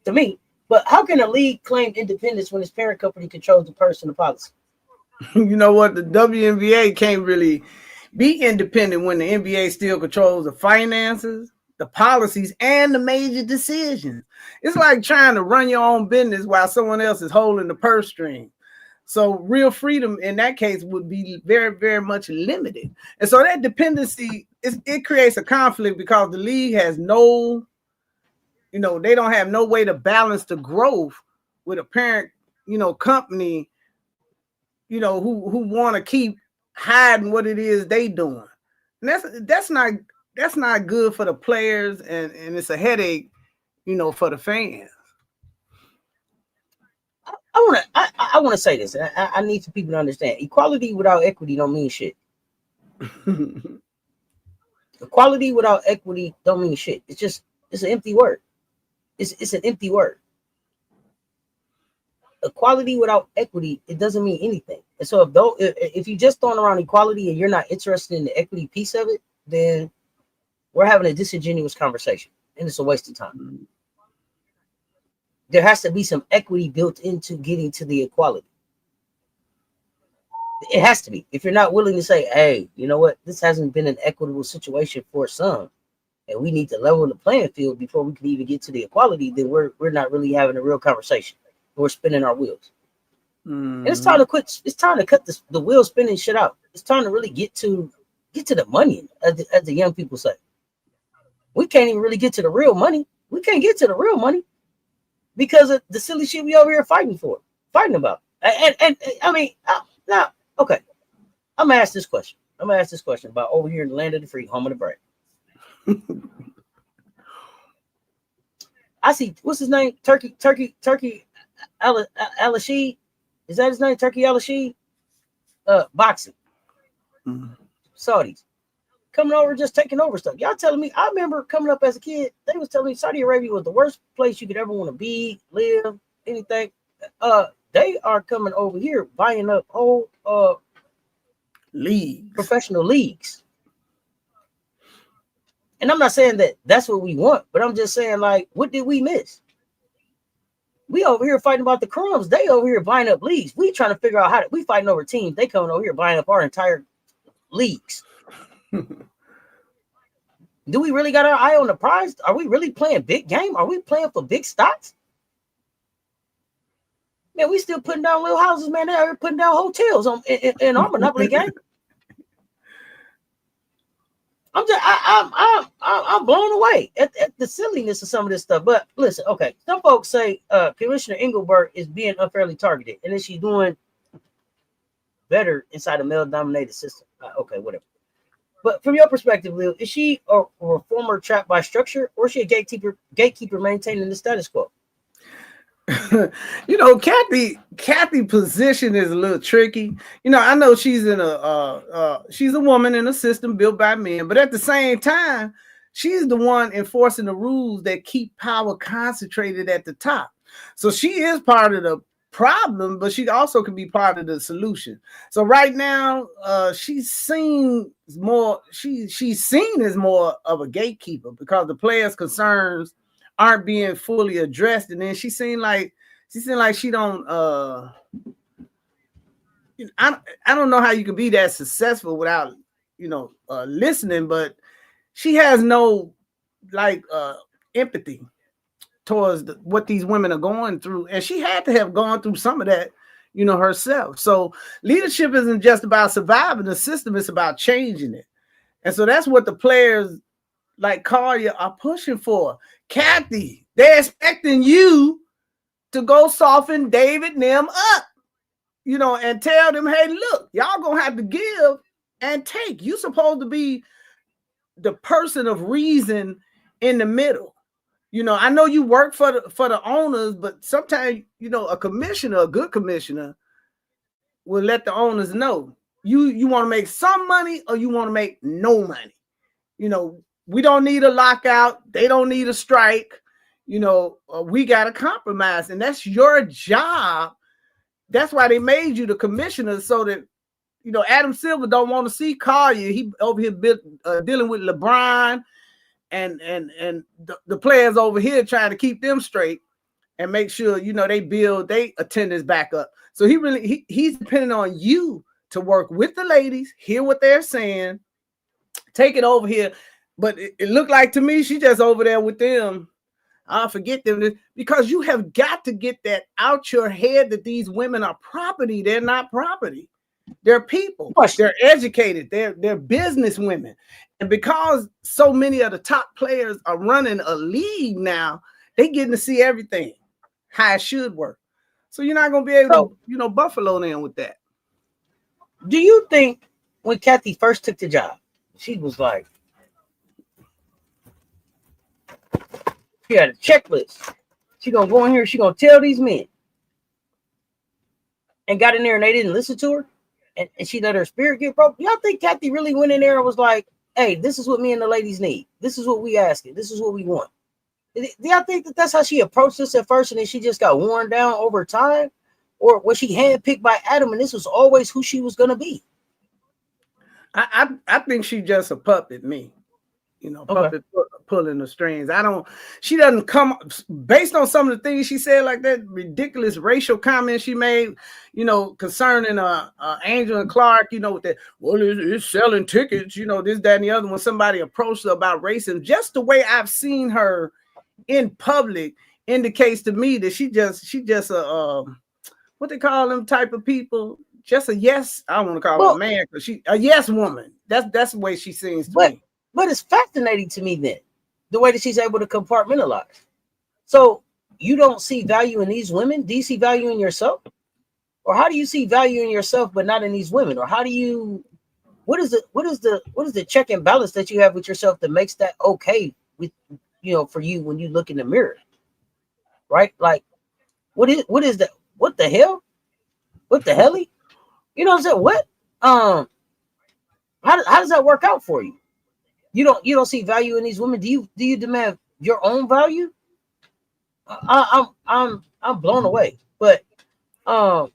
to me. But how can a league claim independence when its parent company controls the purse and the policy? You know what? The WNBA can't really be independent when the NBA still controls the finances, the policies, and the major decisions. It's like trying to run your own business while someone else is holding the purse string. So real freedom in that case would be very, very much limited. And so that dependency, it creates a conflict because the league has no, they don't have no way to balance the growth with a parent, company, who want to keep hiding what it is they doing. And that's not good for the players, and it's a headache, for the fans. I want to say this. I need for people to understand. Equality without equity don't mean shit. Equality without equity don't mean shit. It's an empty word. It's an empty word. Equality without equity, it doesn't mean anything. And so if you just throwing around equality and you're not interested in the equity piece of it, then we're having a disingenuous conversation, and it's a waste of time. There has to be some equity built into getting to the equality. It has to be. If you're not willing to say, hey, you know what, this hasn't been an equitable situation for some, and we need to level the playing field before we can even get to the equality, then we're not really having a real conversation. We're spinning our wheels. And it's time to quit. It's time to cut the wheel spinning shit out. It's time to really get to the money, as the young people say. We can't even really get to the real money. We can't get to the real money because of the silly shit we over here fighting about. And I mean, now, okay. I'm gonna ask this question. About over here in the land of the free, home of the brave. I see, what's his name? Turkey Al-Rashid. Is that his name? Turkey Al-Rashid? Boxing. Saudis. Coming over, just taking over stuff. Y'all telling me, I remember coming up as a kid, they was telling me Saudi Arabia was the worst place you could ever want to be, live, anything. They are coming over here, buying up whole leagues, professional leagues. And I'm not saying that that's what we want, but I'm just saying, like, what did we miss? We over here fighting about the crumbs. They over here buying up leagues. We trying to figure out we fighting over teams. They coming over here buying up our entire leagues. Do we really got our eye on the prize? Are we really playing big game? Are we playing for big stocks? Man, we still putting down little houses, man. They're putting down hotels in our Monopoly game. I'm blown away at the silliness of some of this stuff. But listen, okay, some folks say Commissioner Engelbert is being unfairly targeted, and then she's doing better inside a male-dominated system. Okay, whatever. But from your perspective, Lil, is she a reformer trapped by structure, or is she a gatekeeper maintaining the status quo? Cathy's position is a little tricky. I know she's she's a woman in a system built by men, but at the same time, she's the one enforcing the rules that keep power concentrated at the top. So she is part of the problem, but she also can be part of the solution. So right now, she's seen as more of a gatekeeper because the players' concerns aren't being fully addressed, and then she seemed like she don't. I don't know how you can be that successful without listening, but she has no empathy towards what these women are going through, and she had to have gone through some of that, herself. So leadership isn't just about surviving the system, it's about changing it. And so that's what the players like Collier are pushing for. Cathy, they're expecting you to go soften David and them up, and tell them, hey, look, y'all gonna have to give and take. You supposed to be the person of reason in the middle. I know you work for the owners, but sometimes, a good commissioner will let the owners know you want to make some money or you want to make no money. We don't need a lockout. They don't need a strike. We got to compromise, and that's your job. That's why they made you the commissioner, so that, Adam Silver don't want to see Collier. He over here dealing with LeBron and the players over here trying to keep them straight and make sure, they build their attendance back up. So he's depending on you to work with the ladies, hear what they're saying, take it over here. But it looked like to me, she just over there with them. I'll forget them, because you have got to get that out your head that these women are property. They're not property. They're people. They're educated. They're business women. And because so many of the top players are running a league now, they getting to see everything, how it should work. So you're not going to be able to, buffalo them with that. Do you think when Cathy first took the job, she was like, she had a checklist. She going to go in here, she going to tell these men, and got in there and they didn't listen to her, and she let her spirit get broke? Y'all think Cathy really went in there and was like, hey, this is what me and the ladies need. This is what we asking. This is what we want. Do y'all think that that's how she approached this at first, and then she just got worn down over time? Or was she handpicked by Adam, and this was always who she was going to be? I think she just a puppet, puppet pulling the strings. She doesn't come based on some of the things she said, like that ridiculous racial comment she made, concerning Angel and Clark, with that, well, it's selling tickets, this, that, and the other. When somebody approached her about racism, just the way I've seen her in public indicates to me that she just a what they call them type of people, just a yes. I don't want to call her a man, because she a yes woman. That's the way she seems to me. But it's fascinating to me then, the way that she's able to compartmentalize. So you don't see value in these women? Do you see value in yourself? Or how do you see value in yourself but not in these women? Or how do you, what is the check and balance that you have with yourself that makes that okay with, for you when you look in the mirror? Right? Like, what is that? What the hell? What the hell? You know what I'm saying? What? How does that work out for you? You don't see value in these women. Do you demand your own value? I'm blown away. But let's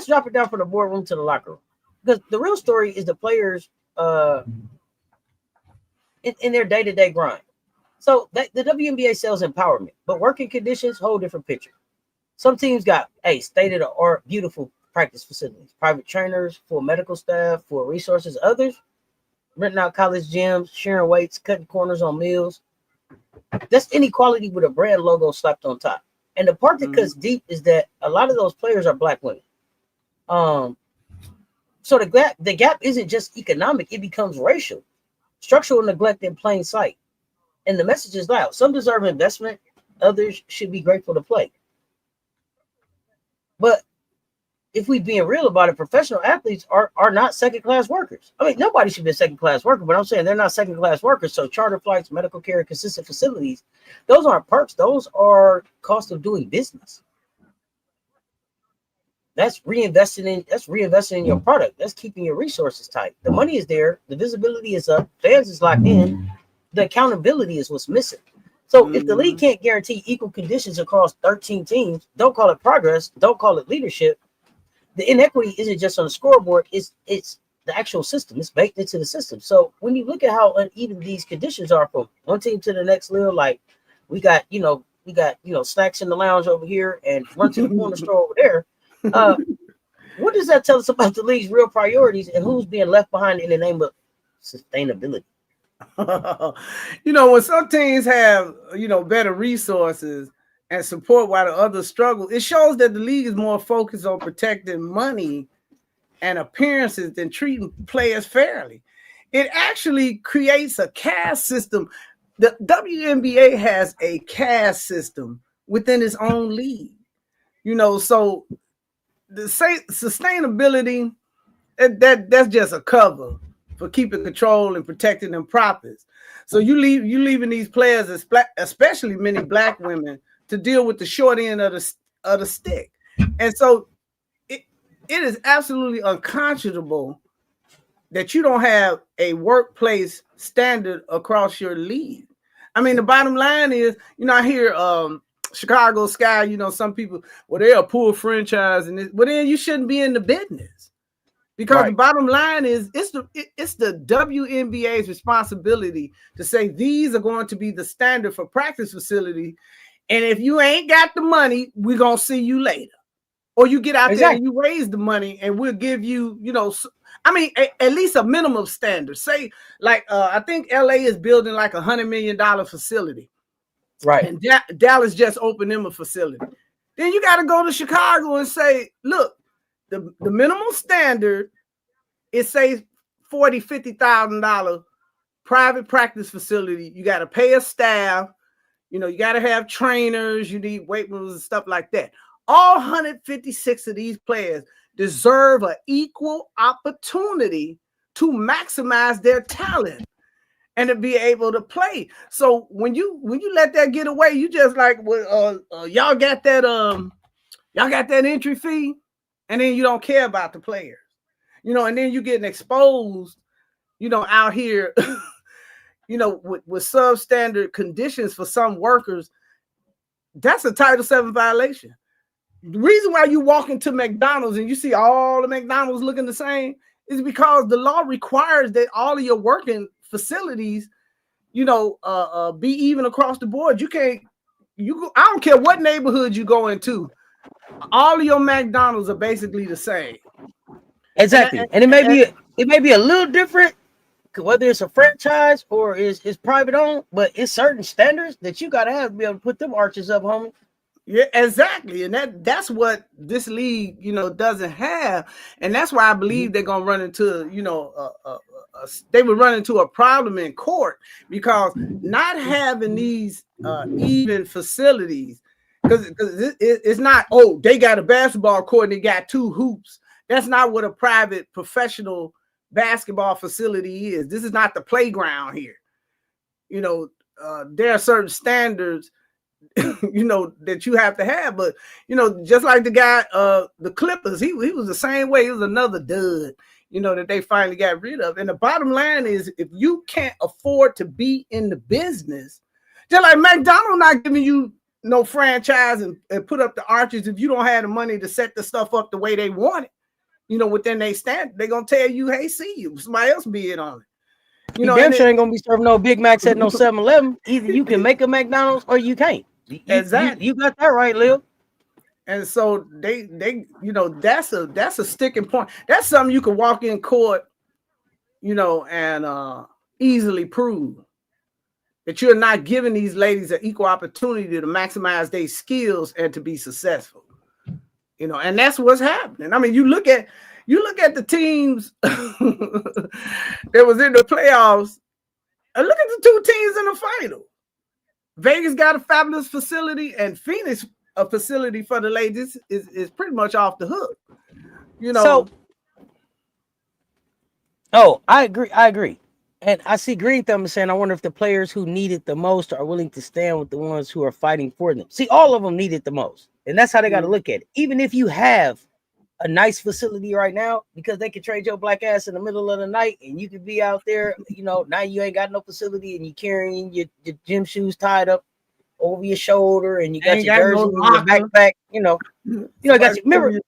drop it down from the boardroom to the locker room, because the real story is the players in their day-to-day grind. So the WNBA sells empowerment, but working conditions, whole different picture. Some teams got state-of-the-art, beautiful practice facilities, private trainers, full medical staff, full resources. Others renting out college gyms, sharing weights, cutting corners on meals. That's inequality with a brand logo slapped on top. And the part that cuts deep is that a lot of those players are Black women. So the gap isn't just economic, it becomes racial. Structural neglect in plain sight. And the message is loud. Some deserve investment, others should be grateful to play. But if we being real about it, professional athletes are not second-class workers. I mean, nobody should be a second-class worker, but I'm saying they're not second-class workers. So charter flights, medical care, consistent facilities, those aren't perks. Those are cost of doing business. That's reinvesting in your product. That's keeping your resources tight. The money is there. The visibility is up. Fans is locked in. The accountability is what's missing. So if the league can't guarantee equal conditions across 13 teams, don't call it progress. Don't call it leadership. The inequity isn't just on the scoreboard. It's the actual system. It's baked into the system. So when you look at how uneven these conditions are from one team to the next, Lil, like we got snacks in the lounge over here and run to the corner store over there. What does that tell us about the league's real priorities and who's being left behind in the name of sustainability? When some teams have, better resources, and support while the others struggle, it shows that the league is more focused on protecting money and appearances than treating players fairly. It actually creates a caste system. The WNBA has a caste system within its own league. So the sustainability, that's just a cover for keeping control and protecting them profits. So you leaving these players, especially many black women, to deal with the short end of the stick. And so it is absolutely unconscionable that you don't have a workplace standard across your league. I mean, the bottom line is, I hear Chicago Sky, some people, well, they're a poor franchise, and then you shouldn't be in the business. Because the bottom line is, it's the WNBA's responsibility to say these are going to be the standard for practice facility. And if you ain't got the money, we're going to see you later. Or you get out there and you raise the money and we'll give you, at least a minimum standard. Say, I think LA is building like $100 million facility. Right. And Dallas just opened them a facility. Then you got to go to Chicago and say, look, the minimum standard is, say, $40,000, $50,000 private practice facility. You got to pay a staff. You got to have trainers. You need weight rooms and stuff like that. All 156 of these players deserve an equal opportunity to maximize their talent and to be able to play. So when you let that get away, you just like, y'all got that entry fee, and then you don't care about the players, and then you getting exposed, out here, with substandard conditions for some workers. That's a Title VII violation. The reason why you walk into McDonald's and you see all the McDonald's looking the same is because the law requires that all of your working facilities, be even across the board. I don't care what neighborhood you go into, all of your McDonald's are basically the same. Exactly. And it may be a little different, whether it's a franchise or is private owned, but it's certain standards that you gotta have to be able to put them arches up, homie. Yeah, exactly. And that's what this league, doesn't have. And that's why I believe they're going to run into, they would run into a problem in court, because not having these even facilities, because it's not, they got a basketball court and they got 2 hoops. That's not what a private professional basketball facility is. This is not the playground here. There are certain standards that you have to have, but just like the guy, the Clippers, he was the same way. He was another dud, that they finally got rid of. And the bottom line is, if you can't afford to be in the business, just like McDonald's not giving you no franchise and put up the arches if you don't have the money to set the stuff up the way they want it, within they stand, they're gonna tell you, hey, see you, somebody else bid on it. Damn sure ain't gonna be serving no Big Macs at no 7-Eleven. Either you can make a McDonald's or you can't. Exactly. You got that right, Lil. And so they that's a sticking point. That's something you can walk in court, and easily prove that you're not giving these ladies an equal opportunity to maximize their skills and to be successful. And that's what's happening. I mean, you look at the teams that was in the playoffs, and look at the 2 teams in the final. Vegas got a fabulous facility, and Phoenix, a facility for the ladies, is pretty much off the hook. So, I agree. And I see Green Thumb saying, I wonder if the players who need it the most are willing to stand with the ones who are fighting for them. See, all of them need it the most. And that's how they got to look at it. Even if you have a nice facility right now, because they can trade your black ass in the middle of the night and you could be out there, now you ain't got no facility and you carrying your gym shoes tied up over your shoulder and you got your jersey in your backpack, got your, remember,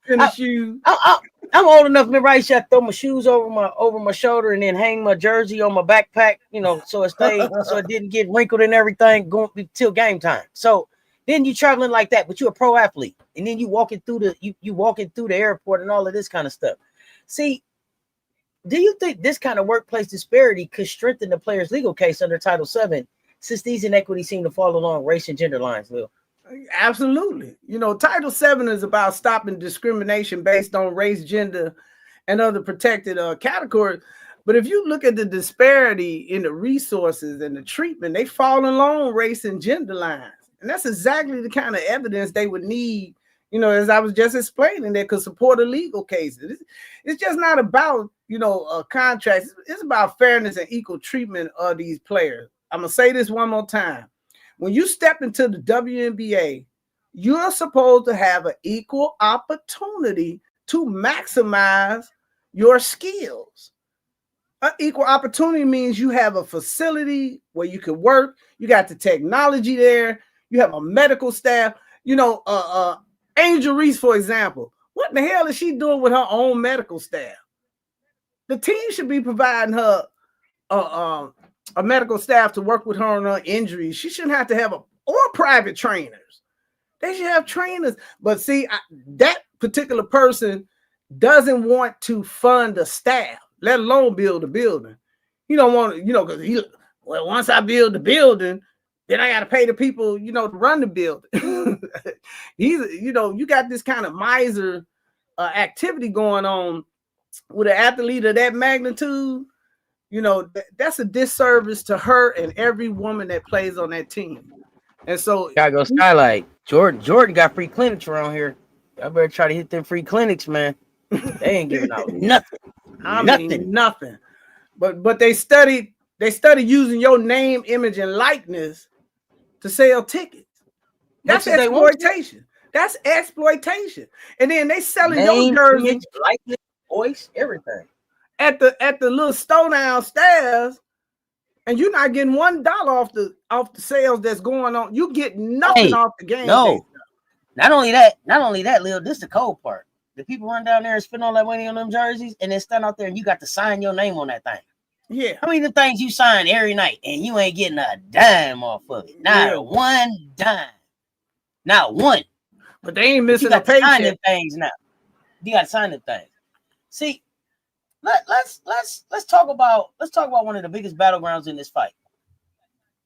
I'm old enough, remember I used to throw my shoes over my shoulder and then hang my jersey on my backpack, so it stayed, so it didn't get wrinkled and everything going till game time. So then you traveling like that, but you're a pro athlete, and then you walking through the airport and all of this kind of stuff. See, do you think this kind of workplace disparity could strengthen the players' legal case under Title VII, since these inequities seem to fall along race and gender lines, Lil? Absolutely. Title VII is about stopping discrimination based on race, gender, and other protected categories. But if you look at the disparity in the resources and the treatment, they fall along race and gender lines. And that's exactly the kind of evidence they would need, as I was just explaining, that could support a legal case. It's just not about, contracts. It's about fairness and equal treatment of these players. I'm going to say this one more time. When you step into the WNBA, you're supposed to have an equal opportunity to maximize your skills. Equal opportunity means you have a facility where you can work. You got the technology there. You have a medical staff. Angel Reese, for example, what the hell is she doing with her own medical staff? The team should be providing her a medical staff to work with her on her injuries. She shouldn't have to have or private trainers. They should have trainers. But see, that particular person doesn't want to fund a staff, let alone build a building. You don't want to, because once I build the building, then I got to pay the people, to run the building. You got this kind of miser activity going on with an athlete of that magnitude. That's a disservice to her and every woman that plays on that team. And so, gotta go Skylight. Jordan got free clinics around here. I better try to hit them free clinics, man. They ain't giving out nothing. Nothing. But they study using your name, image, and likeness to sell tickets. That's exploitation. That's exploitation. And then they selling your jersey, image, likeness, voice, everything at the little store downstairs, and you're not getting $1 off the sales that's going on. You get nothing off the game. No, not only that, Lil. This is the cold part. The people run down there and spend all that money on them jerseys, and then stand out there and you got to sign your name on that thing. Yeah. How many of the things you sign every night and you ain't getting a dime off of it? Not one dime. Not one. But they ain't missing a paycheck. Sign them things now. You got to sign them things. See, let's talk about one of the biggest battlegrounds in this fight.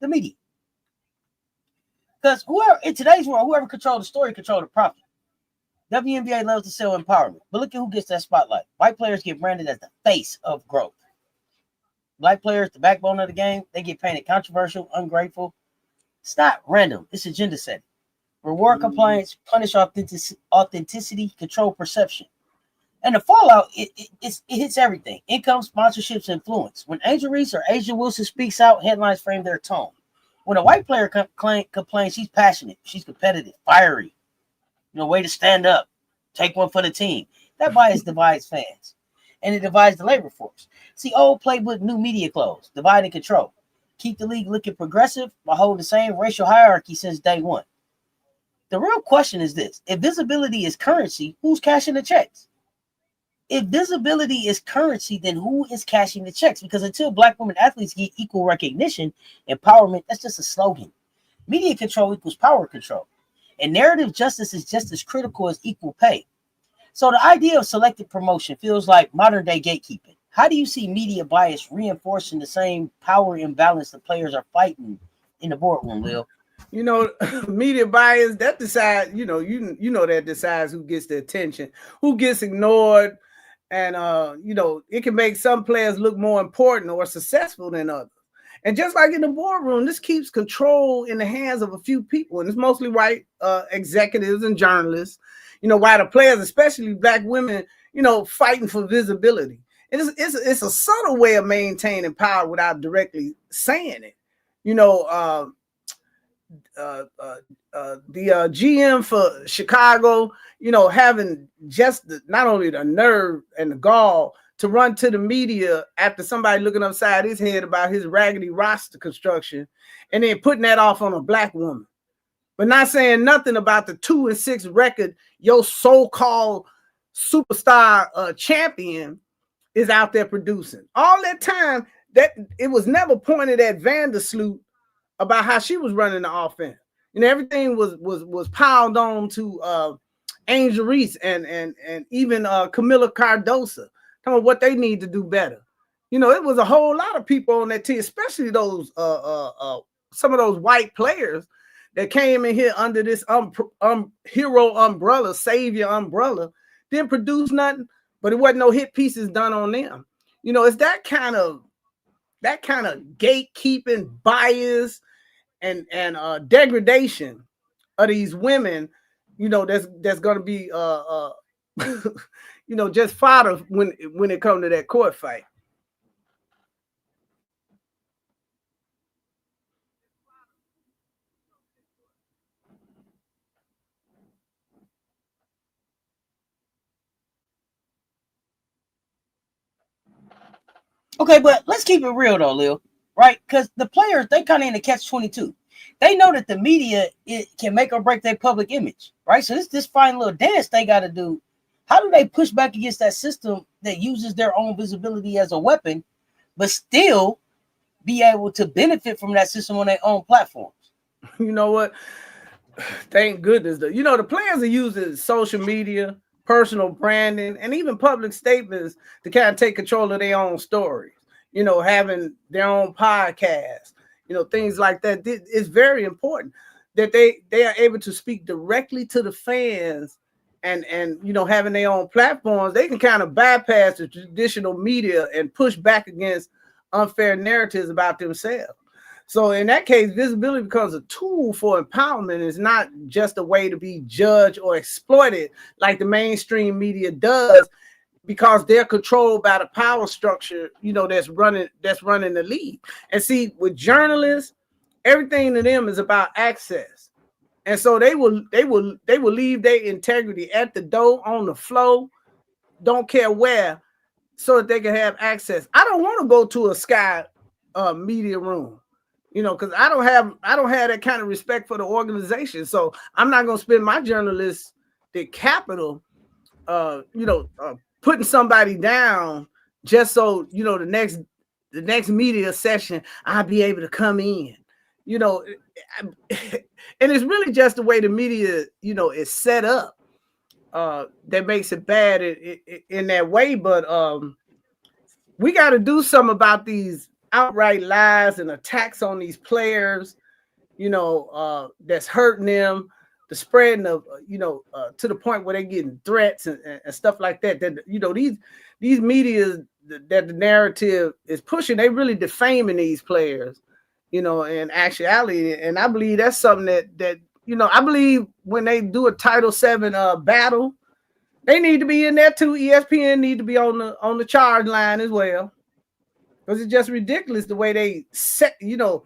The media. Because in today's world, whoever controls the story controls the profit. WNBA loves to sell empowerment, but look at who gets that spotlight. White players get branded as the face of growth. Black players, the backbone of the game, they get painted controversial, ungrateful. It's not random. It's agenda setting. Reward compliance, punish authenticity, control perception. And the fallout, it hits everything. Income, sponsorships, influence. When Angel Reese or Asia Wilson speaks out, headlines frame their tone. When a white player complains, she's passionate, she's competitive, fiery. Way to stand up, take one for the team. That bias divides fans, and it divides the labor force. See, old playbook, new media clothes, divide and control. Keep the league looking progressive while holding the same racial hierarchy since day one. The real question is this: if visibility is currency, who's cashing the checks? If visibility is currency, then who is cashing the checks? Because until Black women athletes get equal recognition, empowerment, that's just a slogan. Media control equals power control. And narrative justice is just as critical as equal pay. So the idea of selective promotion feels like modern day gatekeeping. How do you see media bias reinforcing the same power imbalance the players are fighting in the boardroom, Lil? Media bias, that decides, that decides who gets the attention, who gets ignored. And, it can make some players look more important or successful than others. And just like in the boardroom, this keeps control in the hands of a few people. And it's mostly white executives and journalists, while the players, especially Black women, fighting for visibility. And it's a subtle way of maintaining power without directly saying it. The GM for Chicago, having just not only the nerve and the gall to run to the media after somebody looking upside his head about his raggedy roster construction, and then putting that off on a Black woman, but not saying nothing about the 2-6 record your so-called superstar champion is out there producing. All that time, that it was never pointed at Vandersloot about how she was running the offense. Everything was piled on to Angel Reese and even Camila Cardosa, talking about what they need to do better. It was a whole lot of people on that team, especially those some of those white players that came in here under this hero umbrella, savior umbrella, didn't produce nothing, but it wasn't no hit pieces done on them. You know, it's that kind of gatekeeping, bias, and degradation of these women, you know, that's gonna be you know, just fodder when it comes to that court fight. Okay, but let's keep it real though, Lil, right? Because the players, they kind of in the catch-22. They know that the media can make or break their public image, right? So this fine little dance they got to do. How do they push back against that system that uses their own visibility as a weapon, but still be able to benefit from that system on their own platforms? You know what? Thank goodness. You know, the players are using social media, personal branding, and even public statements to kind of take control of their own stories. You know, having their own podcast, you know, things like that. It's very important that they are able to speak directly to the fans, and you know, having their own platforms. They can kind of bypass the traditional media and push back against unfair narratives about themselves. So in that case, visibility becomes a tool for empowerment. It's not just a way to be judged or exploited like the mainstream media does, because they're controlled by the power structure, you know, that's running the league. And see, with journalists, everything to them is about access. And so they will leave their integrity at the door, on the floor, don't care where, so that they can have access. I don't want to go to a Sky media room, you know, because I don't have that kind of respect for the organization. So I'm not going to spend my journalistic capital, you know, putting somebody down just so, you know, the next media session I'll be able to come in, you know. And it's really just the way the media, you know, is set up that makes it bad in that way. But we got to do something about these outright lies and attacks on these players, you know, that's hurting them, the spreading of, you know, to the point where they're getting threats and stuff like that. That, you know, these media that the narrative is pushing, they really defaming these players, you know, in actuality. And I believe that's something that you know, I believe when they do a Title VII battle, they need to be in there too. ESPN need to be on the charge line as well, because it's just ridiculous the way they set, you know,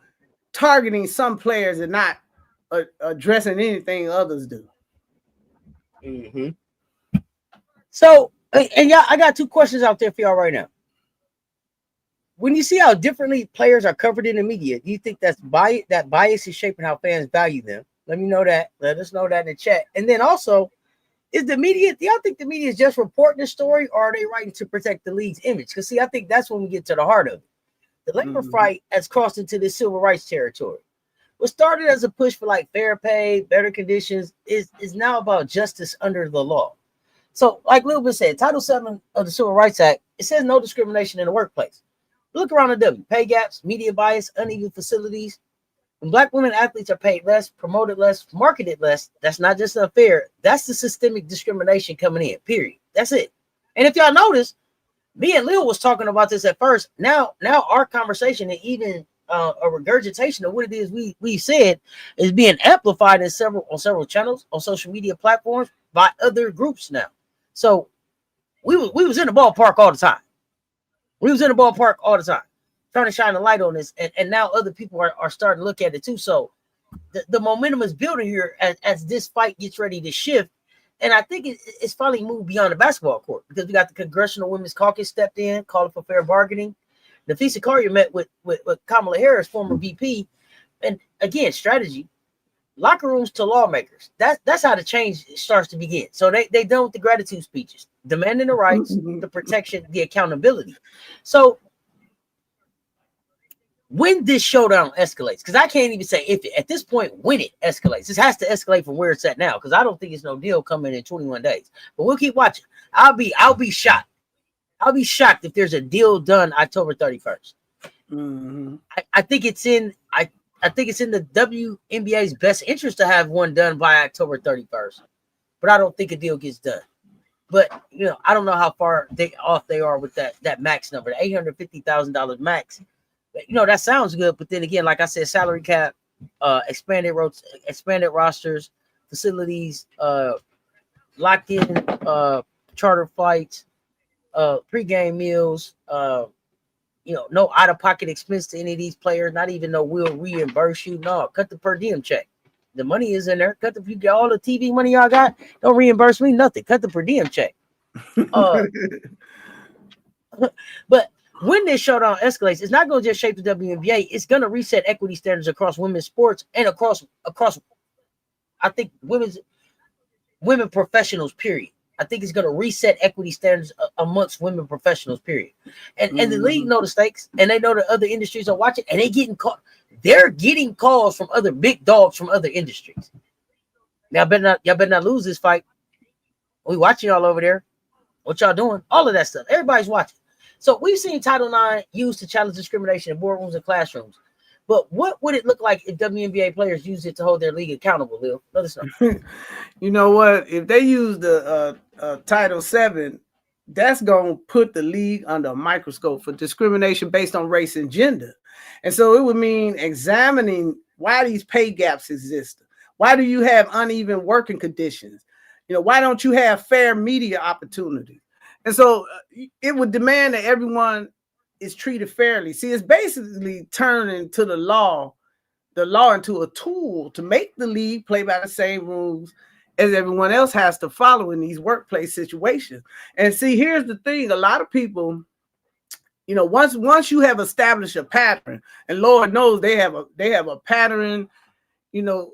targeting some players and not addressing anything others do. Mm-hmm. So, and y'all, I got two questions out there for y'all right now. When you see how differently players are covered in the media, do you think that bias is shaping how fans value them? Let me know that. Let us know that in the chat. And then also, is the media, do y'all think the media is just reporting the story, or are they writing to protect the league's image? Because see, I think that's when we get to the heart of it. The labor fight has crossed into this civil rights territory. What started as a push for like fair pay, better conditions, is now about justice under the law. So, like Lil been said, Title VII of the Civil Rights Act, it says no discrimination in the workplace. Look around the W, pay gaps, media bias, uneven facilities. When Black women athletes are paid less, promoted less, marketed less, that's not just unfair. That's the systemic discrimination coming in, period. That's it. And if y'all notice, me and Lil was talking about this at first. Now our conversation and even a regurgitation of what it is we said is being amplified on several channels, on social media platforms by other groups now. So we was in the ballpark all the time. We was in the ballpark all the time, trying to shine a light on this, and now other people are starting to look at it too. So the momentum is building here as this fight gets ready to shift. And I think it's finally moved beyond the basketball court, because we got the Congressional Women's Caucus stepped in, calling for fair bargaining. Napheesa Collier met with Kamala Harris, former VP, and again, strategy, locker rooms to lawmakers. That's how the change starts to begin. So they done with the gratitude speeches, demanding the rights, the protection, the accountability. So when this showdown escalates, because I can't even say if at this point when it escalates, this has to escalate from where it's at now, because I don't think it's no deal coming in 21 days. But we'll keep watching. I'll be shocked. I'll be shocked if there's a deal done October 31st. I think it's in. I I think it's in the WNBA's best interest to have one done by October 31st. But I don't think a deal gets done. But I don't know how far off they are with that max number, the $850,000 max. But, that sounds good. But then again, like I said, salary cap, expanded rosters, facilities, locked in charter flights, pregame meals, no out-of-pocket expense to any of these players, not even no we'll reimburse you. No, cut the per diem check. The money is in there. Cut if you get all the TV money y'all got, don't reimburse me nothing. Cut the per diem check. But when this showdown escalates, it's not going to just shape the WNBA. It's going to reset equity standards across women's sports and across I think women professionals, period. I think it's going to reset equity standards amongst women professionals, period. And the league know the stakes, and they know that other industries are watching, and they're getting calls from other big dogs from other industries. Now, y'all better not lose this fight. We watching y'all over there. What y'all doing? All of that stuff. Everybody's watching. So we've seen Title IX used to challenge discrimination in boardrooms and classrooms. But what would it look like if WNBA players use it to hold their league accountable, Lil? Let us know. You know what? If they use the Title VII, that's going to put the league under a microscope for discrimination based on race and gender. And so it would mean examining why these pay gaps exist. Why do you have uneven working conditions? Why don't you have fair media opportunities? And so it would demand that everyone is treated fairly. See, it's basically turning to the law into a tool to make the league play by the same rules as everyone else has to follow in these workplace situations. And see, here's the thing: a lot of people, once you have established a pattern, and Lord knows they have a pattern, and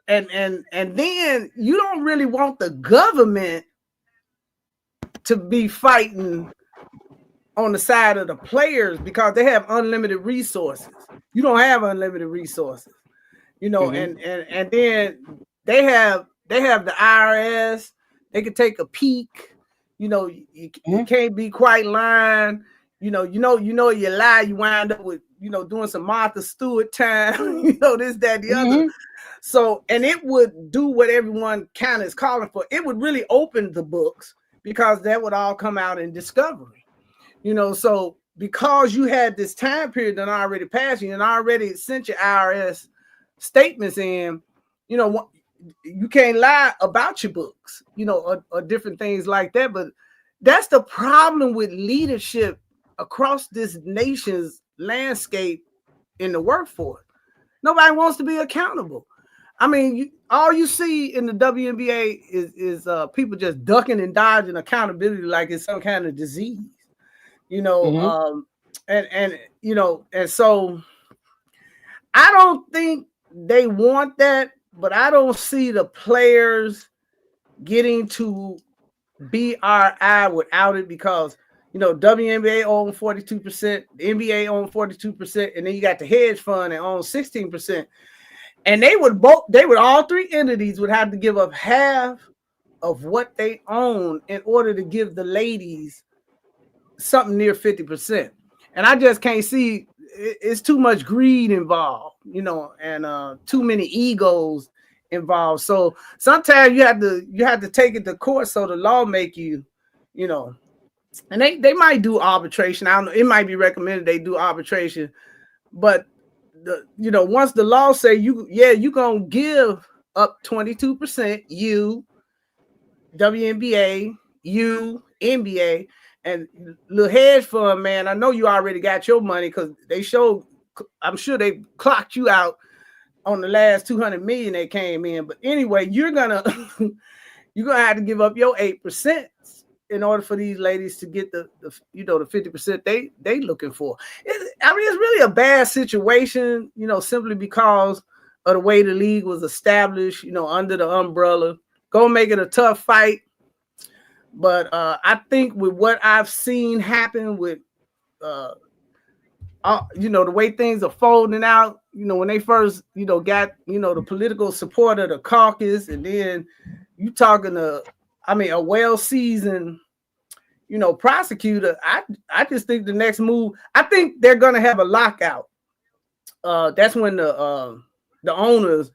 then you don't really want the government to be fighting on the side of the players because they have unlimited resources. You don't have unlimited resources, and then they have the IRS. They can take a peek. You can't be quite lying. You lie, you wind up with doing some Martha Stewart time. This, that, the other. So, and it would do what everyone kind of is calling for. It would really open the books because that would all come out in discovery. So because you had this time period that already passed you and already sent your IRS statements in, you can't lie about your books, or different things like that. But that's the problem with leadership across this nation's landscape in the workforce. Nobody wants to be accountable. I mean, all you see in the WNBA is people just ducking and dodging accountability like it's some kind of disease. And so I don't think they want that, but I don't see the players getting to BRI without it because WNBA own 42%, the NBA own 42%, and then you got the hedge fund that owns 16%. And they would all three entities would have to give up half of what they own in order to give the ladies something near 50%. And I just can't see, it's too much greed involved, and too many egos involved. So sometimes you have to take it to court so the law make you, and they might do arbitration. I don't know, it might be recommended they do arbitration, but once the law say you're gonna give up 22%, you WNBA, you NBA. And little hedge fund, man, I know you already got your money because I'm sure they clocked you out on the last 200 million that came in. But anyway, you're gonna have to give up your 8% in order for these ladies to get the 50% they looking for. It's really a bad situation, simply because of the way the league was established, under the umbrella. Go make it a tough fight. But I think with what I've seen happen with, the way things are folding out, when they first, got, the political support of the caucus, and then you talking to, a well-seasoned, prosecutor. I just think the next move, I think they're going to have a lockout that's when the owners,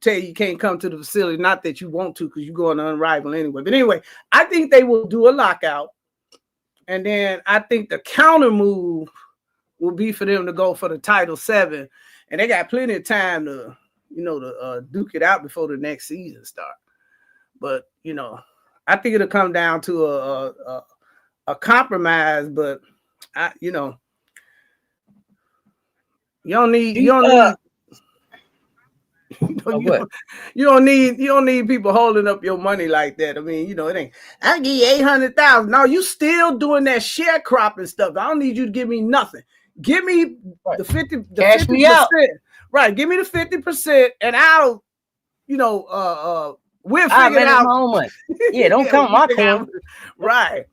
tell you can't come to the facility. Not that you want to, because you're going to unrival anyway. But anyway, I think they will do a lockout, and then I think the counter move will be for them to go for the Title VII, and they got plenty of time to, duke it out before the next season starts. But I think it'll come down to a compromise. But you don't need you don't need people holding up your money like that. I mean, it ain't. I give you 800,000. No, you still doing that sharecropping stuff. I don't need you to give me nothing. Give me the 50. The Cash 50%. Me out. Right. Give me the 50%, and I'll, we'll figure it out. My own money. Yeah, don't count my coin. Right.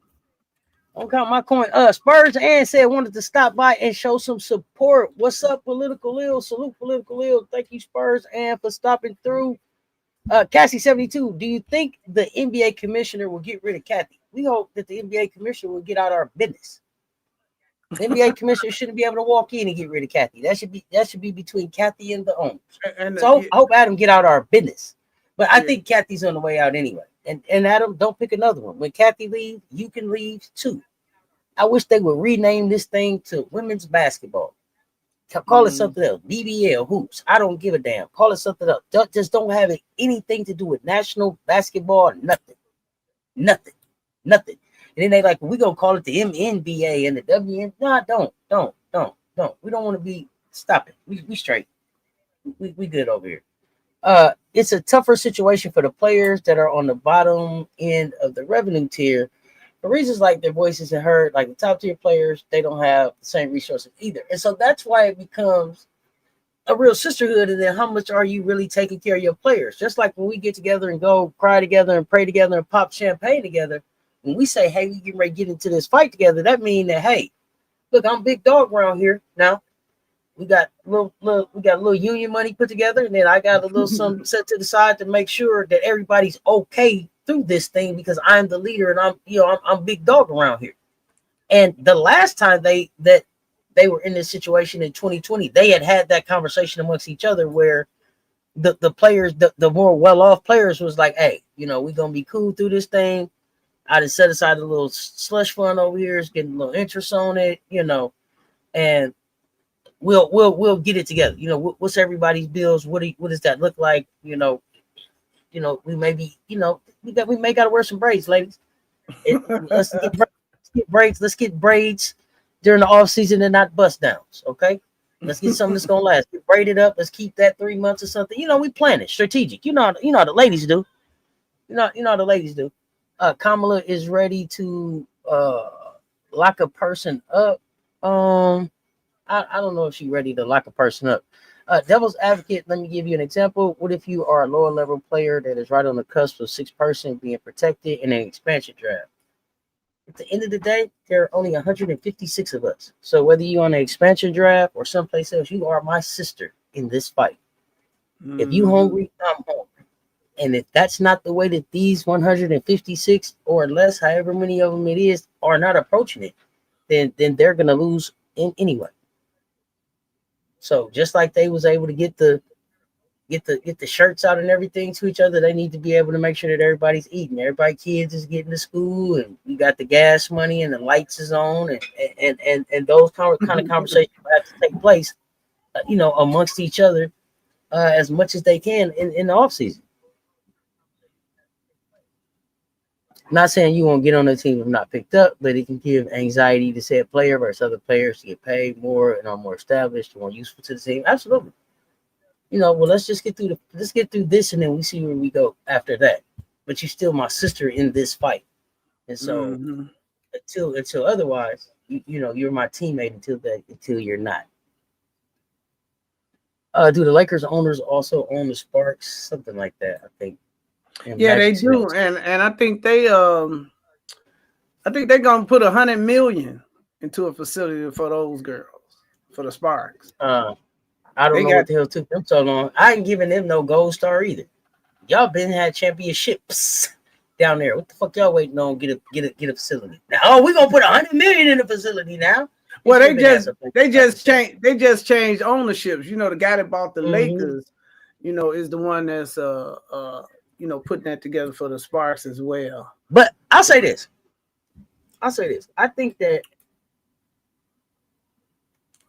Don't count my coin. Spurs and said wanted to stop by and show some support. What's up, Political Ill? Salute, Political Ill. Thank you, Spurs, and for stopping through. Cassie 72. Do you think the NBA commissioner will get rid of Cathy? We hope that the NBA commissioner will get out our business. The NBA commissioner shouldn't be able to walk in and get rid of Cathy. That should be between Cathy and the owners. So I hope Adam get out our business. But I think Cathy's on the way out anyway. And Adam, don't pick another one. When Cathy leaves, you can leave too. I wish they would rename this thing to women's basketball. Call it something else. BBL, hoops. I don't give a damn. Call it something else. Just don't have anything to do with national basketball. Nothing. And then they like, we're going to call it the NBA and the WNBA. No, don't. We don't want to be, stop it. We straight. We good over here. It's a tougher situation for the players that are on the bottom end of the revenue tier. For reasons like their voices are heard, like the top tier players, they don't have the same resources either. And so that's why it becomes a real sisterhood. And then how much are you really taking care of your players? Just like when we get together and go cry together and pray together and pop champagne together, when we say, hey, we get ready to get into this fight together, that means that, hey, look, I'm big dog around here now. We got a little union money put together, and then I got a little something set to the side to make sure that everybody's okay through this thing because I'm the leader and I'm big dog around here. And the last time they were in this situation in 2020, they had that conversation amongst each other where the players, the more well-off players was like, hey, we're gonna be cool through this thing. I just set aside a little slush fund over here, it's getting a little interest on it, and we'll get it together. What's everybody's bills? What does that look like? We may be, we may gotta wear some braids, ladies. Let's get braids. Let's get braids during the off season and not bust downs. Okay, let's get something that's gonna last. Get braided up. Let's keep that 3 months or something. We plan it strategic. You know how the ladies do. You know how the ladies do. Kamala is ready to lock a person up. I don't know if she's ready to lock a person up. Devil's advocate, let me give you an example. What if you are a lower level player that is right on the cusp of 6-person being protected in an expansion draft? At the end of the day, there are only 156 of us. So whether you're on an expansion draft or someplace else, you are my sister in this fight. If you hungry, I'm hungry. And if that's not the way that these 156 or less, however many of them it is, are not approaching it, then they're going to lose anyway. So just like they was able to get the shirts out and everything to each other, they need to be able to make sure that everybody's eating. Everybody, kids is getting to school, and we got the gas money and the lights is on, and those kind of conversations have to take place, amongst each other as much as they can in the off season. Not saying you won't get on the team if not picked up, but it can give anxiety to said player versus other players to get paid more and are more established, more useful to the team. Absolutely. Well, let's get through this, and then we see where we go after that. But you're still my sister in this fight, and so until otherwise, you're my teammate until you're not. Do the Lakers owners also own the Sparks? Something like that, I think. Yeah, they do, and I think they're gonna put $100 million into a facility for those girls, for the Sparks. I don't know what the hell took them so long. I ain't giving them no gold star either. Y'all been had championships down there. What the fuck y'all waiting on? Get a facility now? Oh, we gonna put $100 million in the facility now. Well, they just changed ownerships. You know, the guy that bought the Lakers, you know, is the one that's you know, putting that together for the Sparks as well. But I'll say this. I think that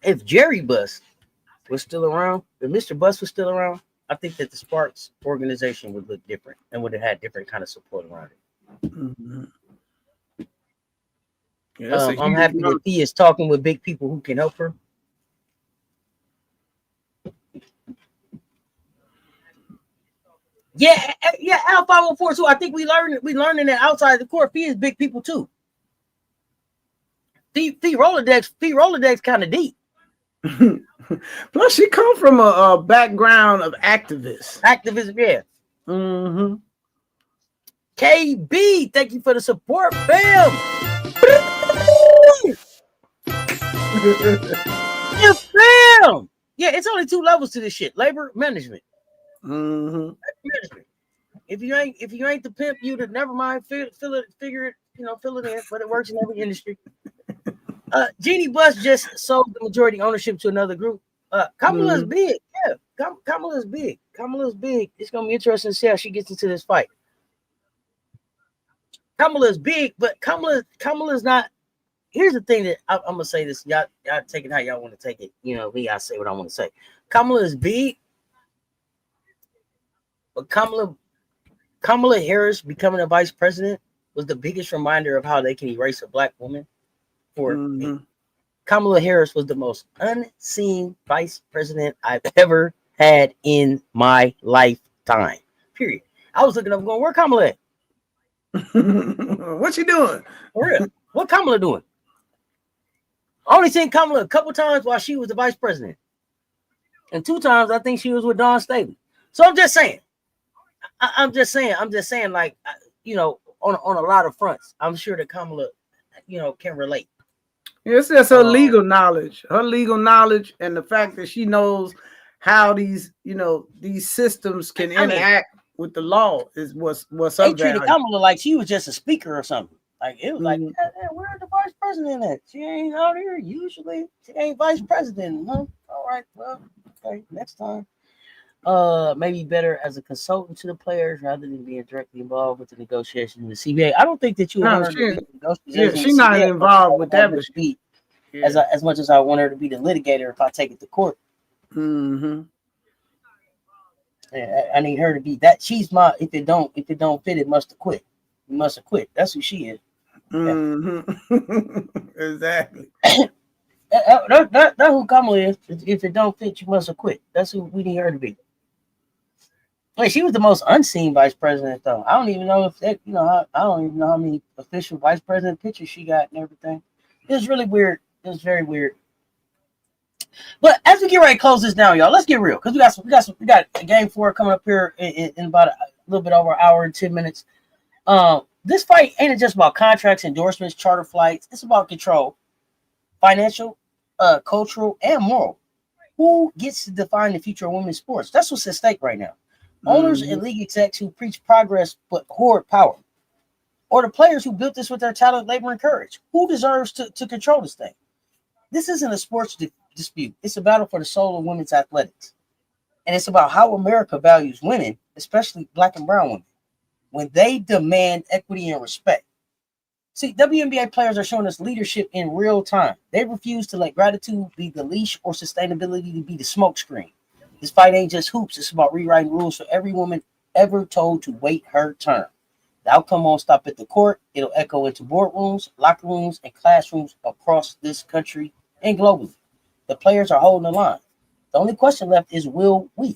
if Jerry Buss was still around, if Mr. Buss was still around, I think that the Sparks organization would look different and would have had different kind of support around it. Mm-hmm. Yeah, I'm happy that he is talking with big people who can help her. Yeah, Al 504 too. I think we learning that outside the court, fee is big people too. Fee Rolodex kind of deep. Plus, she come from a background of activists. Activism, yeah. Mm-hmm. KB, thank you for the support, fam. Yeah, fam. Yeah, it's only 2 levels to this shit: labor management. Mm-hmm. Management. If you ain't the pimp, you to never mind. Figure it, fill it in. But it works in every industry. Jeannie Buss just sold the majority ownership to another group. Kamala's big. Yeah, Kamala's big. Kamala's big. It's gonna be interesting to see how she gets into this fight. Kamala's big, but Kamala's not. Here's the thing that I'm gonna say this. Y'all take it how y'all want to take it. You know me, I say what I want to say. Kamala is big, but Kamala Harris becoming a vice president was the biggest reminder of how they can erase a black woman. For me. Kamala Harris was the most unseen vice president I've ever had in my lifetime. Period. I was looking up going, where Kamala at? What she doing? For real. What Kamala doing? I only seen Kamala a couple times while she was the vice president. And 2 times I think she was with Dawn Staley. So I'm just saying. I'm just saying, like, you know, on a lot of fronts, I'm sure that Kamala, you know, can relate. It's just her legal knowledge, and the fact that she knows how these systems can interact with the law is what's up. They treated Kamala like she was just a speaker or something. Like it was like, where's the vice president at? She ain't out here usually. She ain't vice president. Huh? All right, well, okay, next time. Maybe better as a consultant to the players rather than being directly involved with the negotiations in the CBA. I don't think that you want her to be she's not involved with that. As much as I want her to be the litigator if I take it to court. Mm-hmm. I need her to be that. She's my. If it don't fit, it must have quit. You must have quit. That's who she is. Mm-hmm. Exactly. That's who Kamala is. If it don't fit, you must have quit. That's who we need her to be. Like, she was the most unseen vice president, though. I don't even know if that, I don't even know how many official vice president pictures she got and everything. It was really weird. It was very weird. But as we get ready to close this down, y'all, let's get real, because we got a game 4 coming up here in about a little bit over an hour and 10 minutes. This fight ain't just about contracts, endorsements, charter flights. It's about control, financial, cultural, and moral. Who gets to define the future of women's sports? That's what's at stake right now. Owners and league execs who preach progress but hoard power, or the players who built this with their talent, labor, and courage. Who deserves to control this thing? This isn't a sports dispute. It's a battle for the soul of women's athletics. And it's about how America values women, especially black and brown women, when they demand equity and respect. See, WNBA players are showing us leadership in real time. They refuse to let gratitude be the leash or sustainability to be the smokescreen. This fight ain't just hoops. It's about rewriting rules for every woman ever told to wait her turn. The outcome won't stop at the court. It'll echo into boardrooms, locker rooms, and classrooms across this country and globally. The players are holding the line. The only question left is, will we?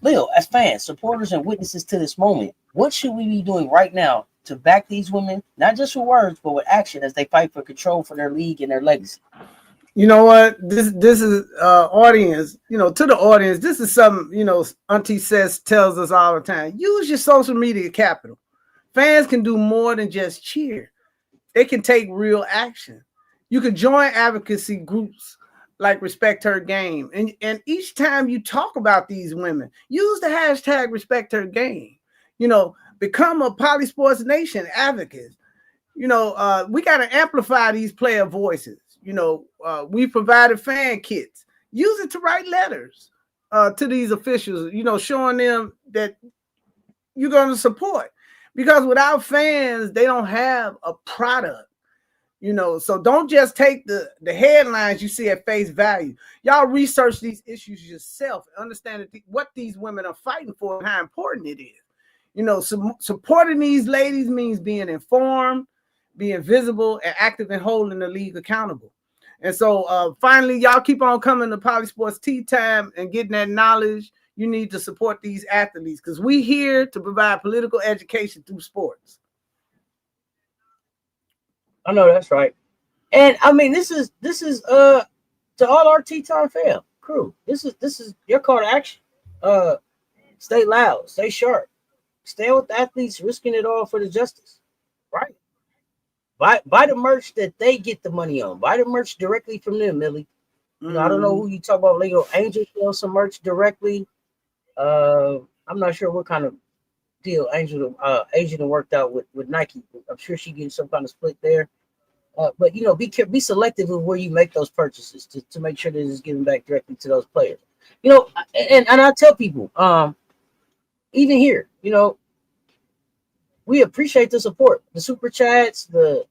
Lil, as fans, supporters, and witnesses to this moment, what should we be doing right now to back these women, not just with words, but with action as they fight for control for their league and their legacy? You know what? This is audience, to the audience, this is something, Auntie Cess tells us all the time. Use your social media capital. Fans can do more than just cheer. They can take real action. You can join advocacy groups like Respect Her Game. And each time you talk about these women, use the hashtag Respect Her Game. Become a PoliSports Nation advocate. We got to amplify these player voices. We provided fan kits. Use it to write letters to these officials, showing them that you're going to support. Because without fans, they don't have a product. So don't just take the headlines you see at face value. Y'all research these issues yourself. Understand what these women are fighting for and how important it is. Supporting these ladies means being informed, being visible, and active in holding the league accountable. And so finally, y'all keep on coming to PoliSports Tea Time and getting that knowledge. You need to support these athletes because we here to provide political education through sports. I know that's right. And I mean, this is to all our Tea Time fam crew. This is your call to action. Stay loud, stay sharp, stay with the athletes, risking it all for the justice. Right. Buy the merch that they get the money on. Buy the merch directly from them, Millie. I don't know who you talk about. Legal Angel sells some merch directly. I'm not sure what kind of deal Angel worked out with Nike. I'm sure she getting some kind of split there. But be selective of where you make those purchases to make sure that it's giving back directly to those players. And I tell people, even here, we appreciate the support, the super chats, the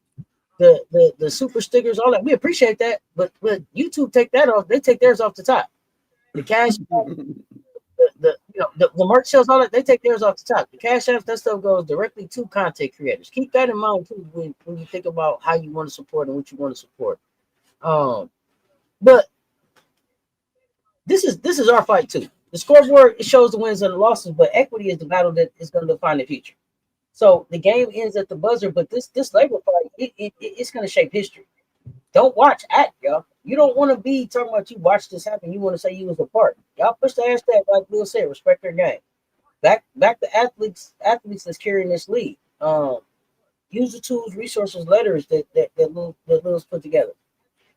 super stickers, all that. We appreciate that, but YouTube take that off. They take theirs off the top. The cash. The merch sales, all that, they take theirs off the top. The cash apps, that stuff goes directly to content creators. Keep that in mind too when you think about how you want to support and what you want to support. But this is our fight too. The scoreboard, it shows the wins and the losses, but equity is the battle that is going to define the future. So the game ends at the buzzer, but this labor fight, it's going to shape history. Don't watch at y'all. You don't want to be talking about you watch this happen. You want to say you was a part. Y'all push the hashtag like Lil said, respect their game. Back the athletes that's carrying this league. Use the tools, resources, letters that Lil's put together.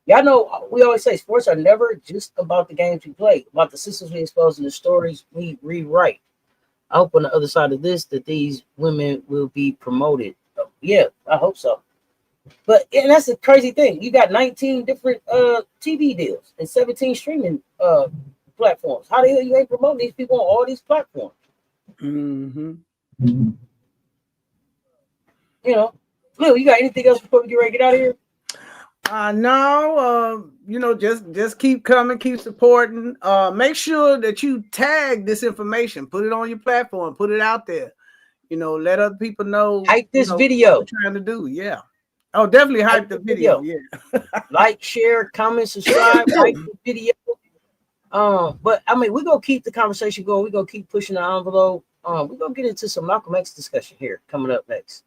Y'all know we always say sports are never just about the games we play, about the systems we expose and the stories we rewrite. I hope on the other side of this that these women will be promoted. Yeah, I hope so. But and that's a crazy thing. You got 19 different TV deals and 17 streaming platforms. How the hell you ain't promoting these people on all these platforms? Mm-hmm. Lil, you got anything else before we get ready to get out of here? No, just keep coming, keep supporting. Make sure that you tag this information, put it on your platform, put it out there. Let other people know. Hype this video. What we're trying to do, yeah. Oh, definitely hype the video. Yeah. Like, share, comment, subscribe, hype the video. But I mean, we're gonna keep the conversation going. We're gonna keep pushing the envelope. We're gonna get into some Malcolm X discussion here coming up next.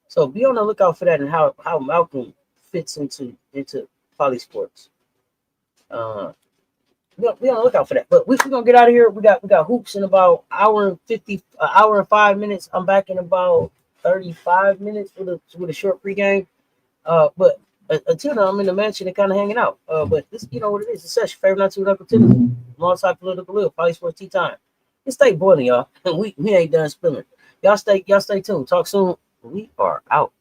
So be on the lookout for that and how Malcolm fits into PoliSports. Be on the lookout for that. But we're gonna get out of here. We got hoops in about hour and 5 minutes. I'm back in about 35 minutes with a short pregame. But until then, I'm in the mansion and kind of hanging out. But this, what it is. It's such favorite Auntie Wit Uncle Tendencies, alongside political Lil, PoliSports Tea Time. It stay boiling, y'all. We ain't done spilling. Y'all stay tuned. Talk soon. We are out.